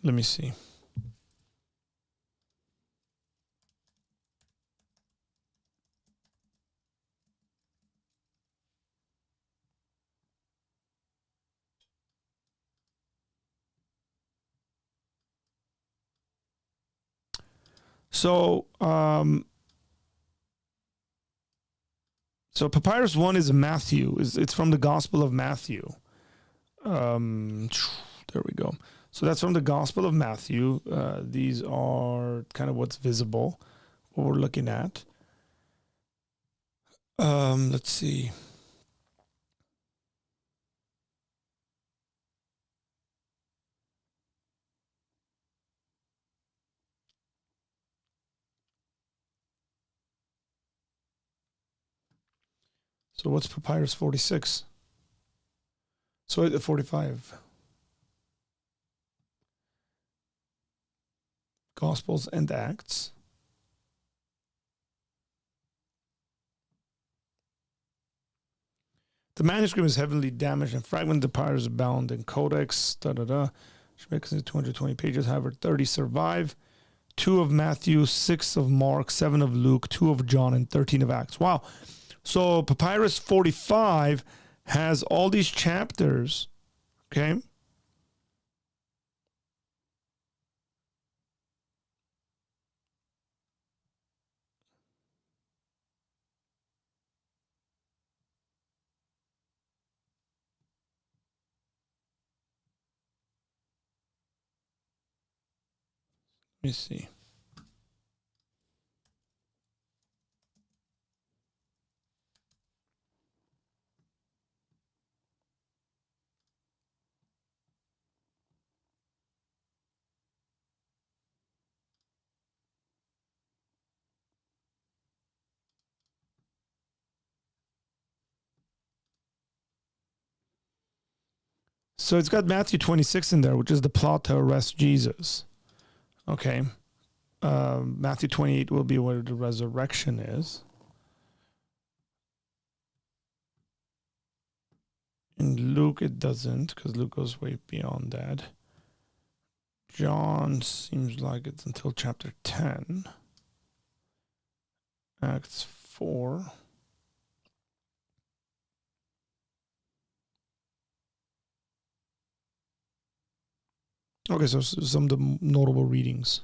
Let me see. So, so Papyrus 1 is Matthew. It's from the Gospel of Matthew. There we go. So that's from the Gospel of Matthew. These are kind of what's visible, what we're looking at. Let's see. So what's Papyrus 46? So 45. Gospels and Acts. The manuscript is heavily damaged and fragmented. The papyrus abound in codex. Should make it 220 pages. However, 30 survive. 2 of Matthew, 6 of Mark, 7 of Luke, 2 of John, and 13 of Acts. Wow. So Papyrus 45 has all these chapters. Okay. Let me see. So it's got Matthew 26 in there, which is the plot to arrest Jesus. Okay. Matthew 28 will be where the resurrection is. In Luke, it doesn't, because Luke goes way beyond that. John seems like it's until chapter 10. Acts 4. Okay, so some of the notable readings.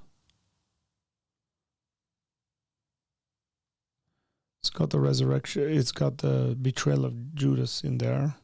It's got the resurrection. It's got the betrayal of Judas in there.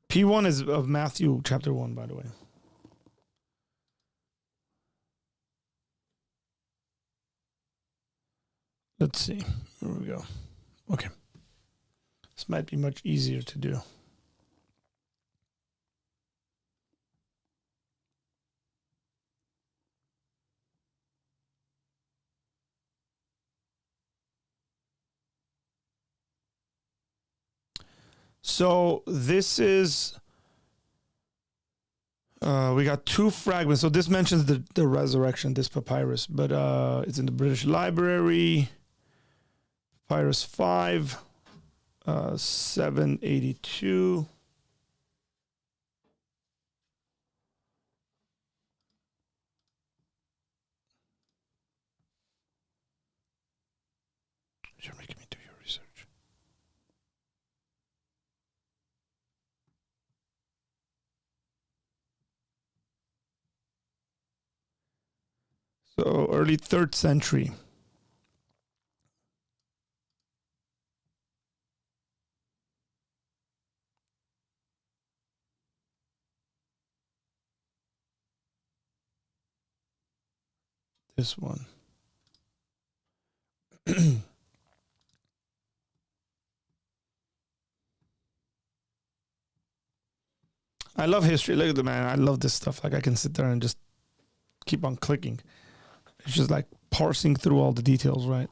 P1 is of Matthew chapter 1, by the way. Let's see. Here we go. Okay. This might be much easier to do. So this is, we got 2 fragments. So this mentions the resurrection, this papyrus, but it's in the British Library. Papyrus 5, 782. You're making me do your research. So early 3rd century. This one. I love history. Look at the man. I love this stuff. Like I can sit there and just keep on clicking. It's just like parsing through all the details, right?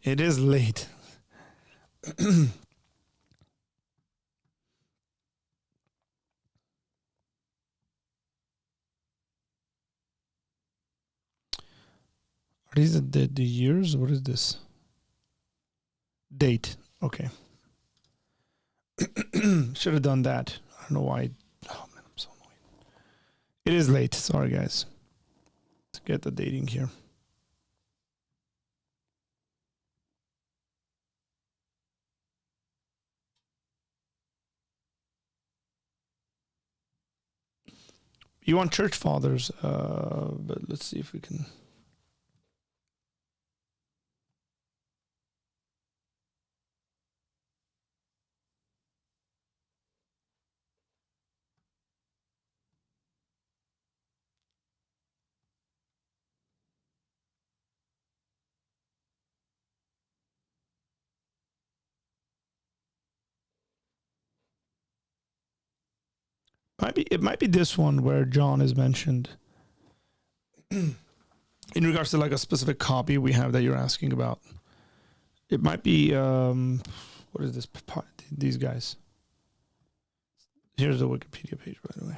It is late. Are these the years? What is this? Date. Okay. Should have done that. I don't know why. Oh man, I'm so annoyed. It is late. Sorry, guys. Let's get the dating here. You want church fathers, but let's see if we can. It might be this one where John is mentioned in regards to like a specific copy we have that you're asking about. It might be what is this? These guys. Here's the Wikipedia page, by the way.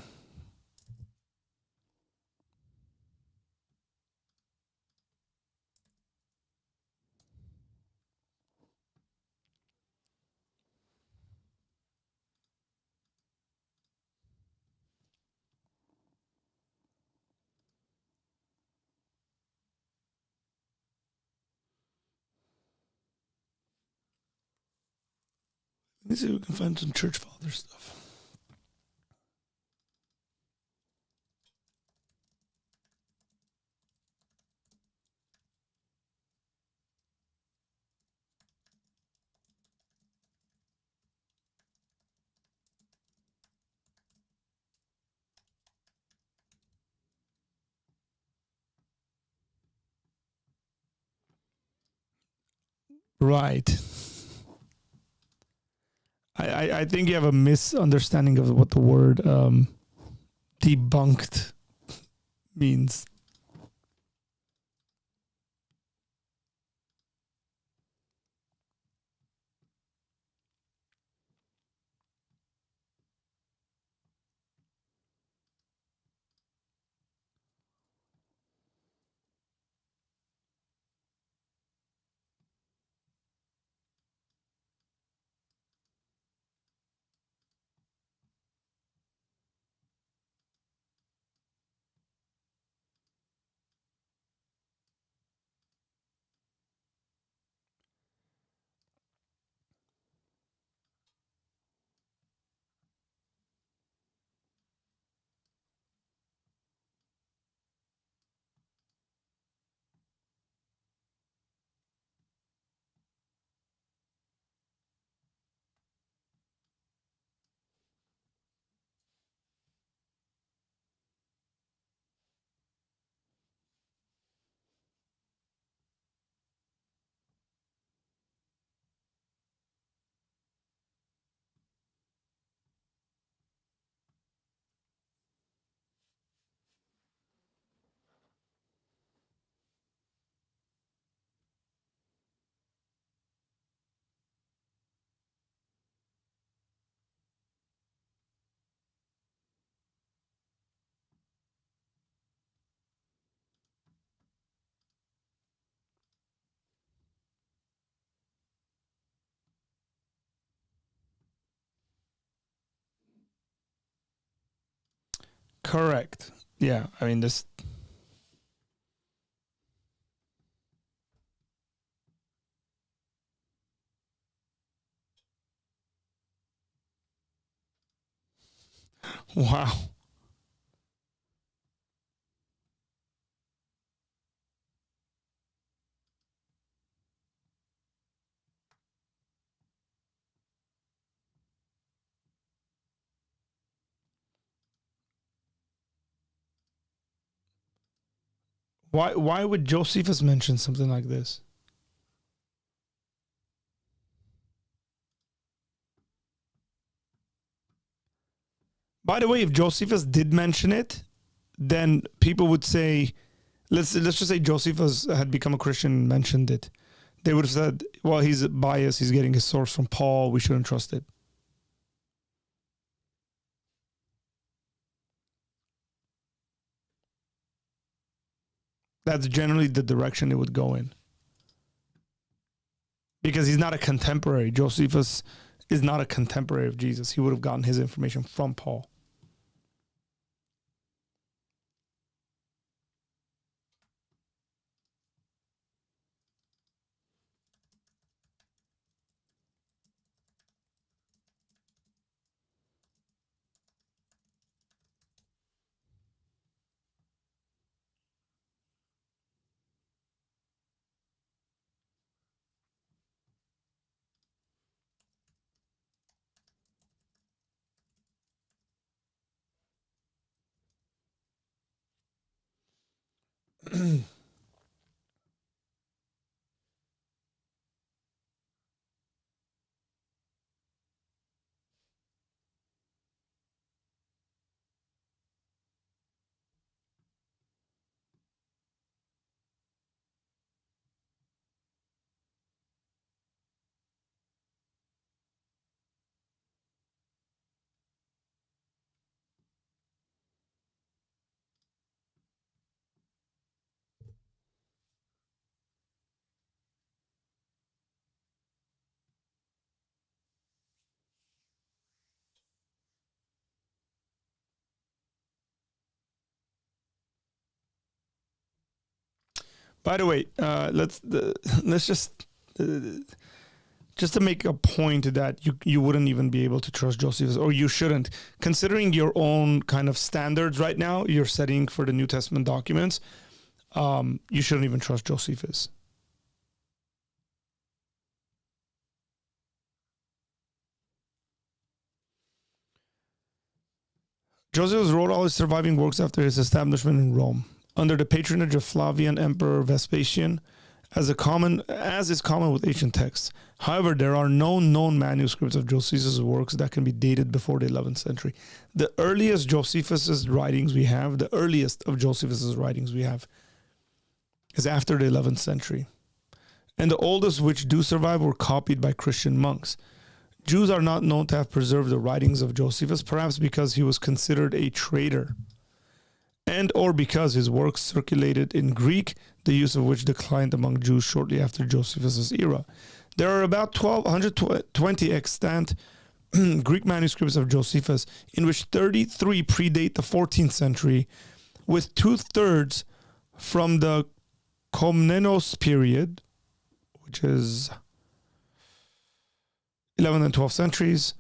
Let me see if we can find some church father stuff. Right. I think you have a misunderstanding of what the word debunked means. Correct. Yeah. I mean, this. Wow. Why would Josephus mention something like this? By the way, if Josephus did mention it, then people would say, let's just say Josephus had become a Christian and mentioned it. They would have said, well, he's biased. He's getting his source from Paul. We shouldn't trust it. That's generally the direction it would go in. Because he's not a contemporary. Josephus is not a contemporary of Jesus. He would have gotten his information from Paul. By the way, let's just to make a point that you wouldn't even be able to trust Josephus, or you shouldn't, considering your own kind of standards right now you're setting for the New Testament documents. You shouldn't even trust Josephus. Josephus wrote all his surviving works after his establishment in Rome, under the patronage of Flavian Emperor Vespasian, as is common with ancient texts. However, there are no known manuscripts of Josephus' works that can be dated before the 11th century. The earliest Josephus' writings we have, is after the 11th century. And the oldest which do survive were copied by Christian monks. Jews are not known to have preserved the writings of Josephus, perhaps because he was considered a traitor, and or because his works circulated in Greek, the use of which declined among Jews shortly after Josephus' era. There are about 120 extant Greek manuscripts of Josephus, in which 33 predate the 14th century, with 2/3 from the Komnenos period, which is 11th and 12th centuries.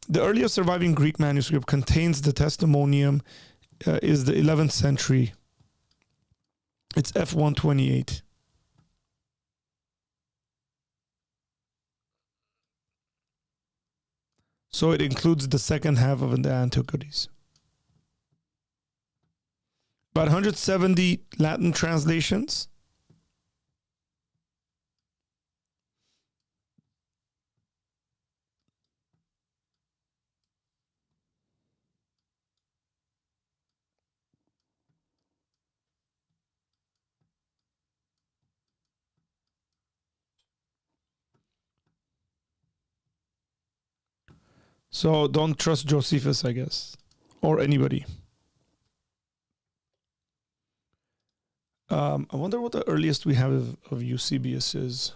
The earliest surviving Greek manuscript contains the testimonium, is the 11th century. It's F128. So it includes the second half of the Antiquities. About 170 Latin translations. So don't trust Josephus, I guess, or anybody. I wonder what the earliest we have of Eusebius is.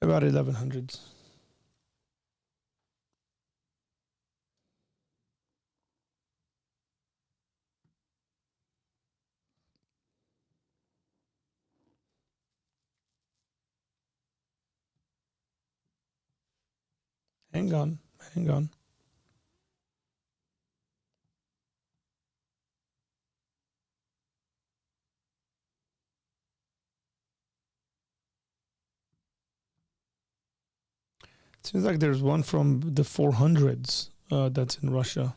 About 1100s. Hang on, hang on. Seems like there's one from the 400s that's in Russia.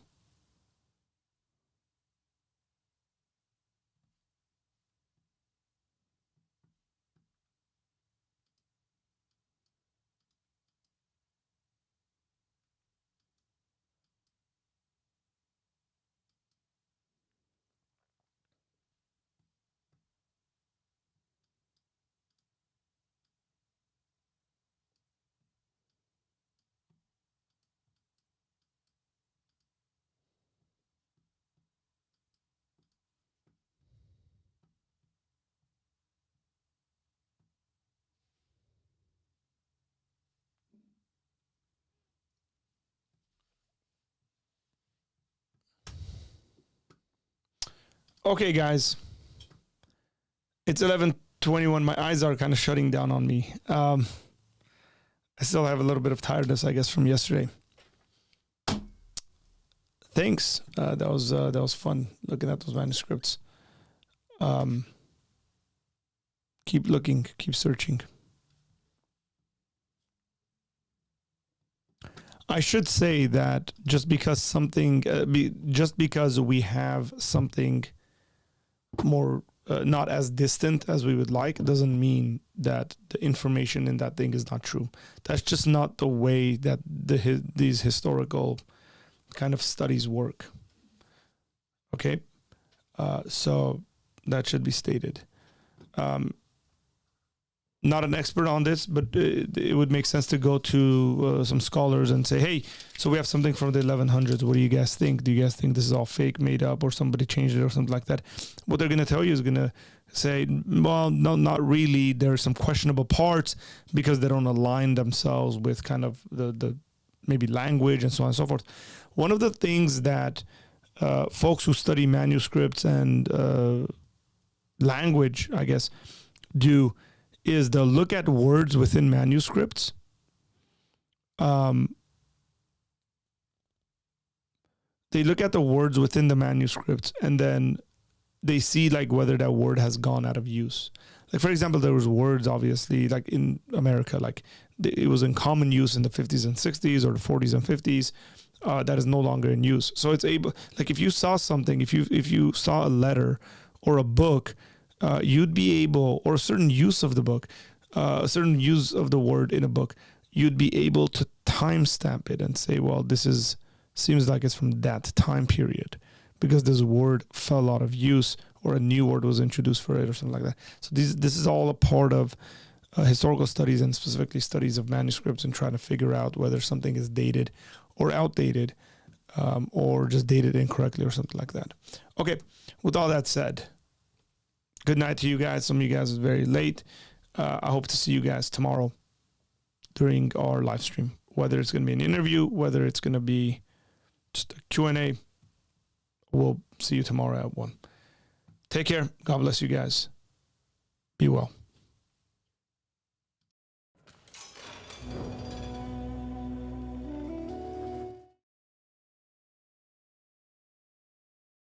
Okay, guys. It's 11:21. My eyes are kind of shutting down on me. I still have a little bit of tiredness, I guess, from yesterday. Thanks. That was fun looking at those manuscripts. Keep looking, keep searching. I should say that just because something, just because we have something more not as distant as we would like, doesn't mean that the information in that thing is not true. That's just not the way that these historical kind of studies work. Okay, so that should be stated. Not an expert on this, but it would make sense to go to some scholars and say, hey, so we have something from the 1100s. What do you guys think? Do you guys think this is all fake, made up, or somebody changed it or something like that? What they're going to tell you is going to say, well, no, not really. There are some questionable parts because they don't align themselves with kind of the maybe language and so on and so forth. One of the things that folks who study manuscripts and language, I guess, do is they'll look at words within manuscripts. They look at the words within the manuscripts and then they see like whether that word has gone out of use. Like, for example, there was words, obviously, like in America, like it was in common use in the 50s and 60s or the 40s and 50s. That is no longer in use. So it's able, like if you saw something, if you saw a letter or a book, you'd be able, or a certain use of the book, a certain use of the word in a book, you'd be able to timestamp it and say, well, this seems like it's from that time period because this word fell out of use or a new word was introduced for it or something like that. So this is all a part of historical studies and specifically studies of manuscripts and trying to figure out whether something is dated or outdated or just dated incorrectly or something like that. Okay, with all that said, good night to you guys. Some of you guys are very late. I hope to see you guys tomorrow during our live stream, whether it's going to be an interview, whether it's going to be just a Q&A. We'll see you tomorrow at 1. Take care. God bless you guys. Be well.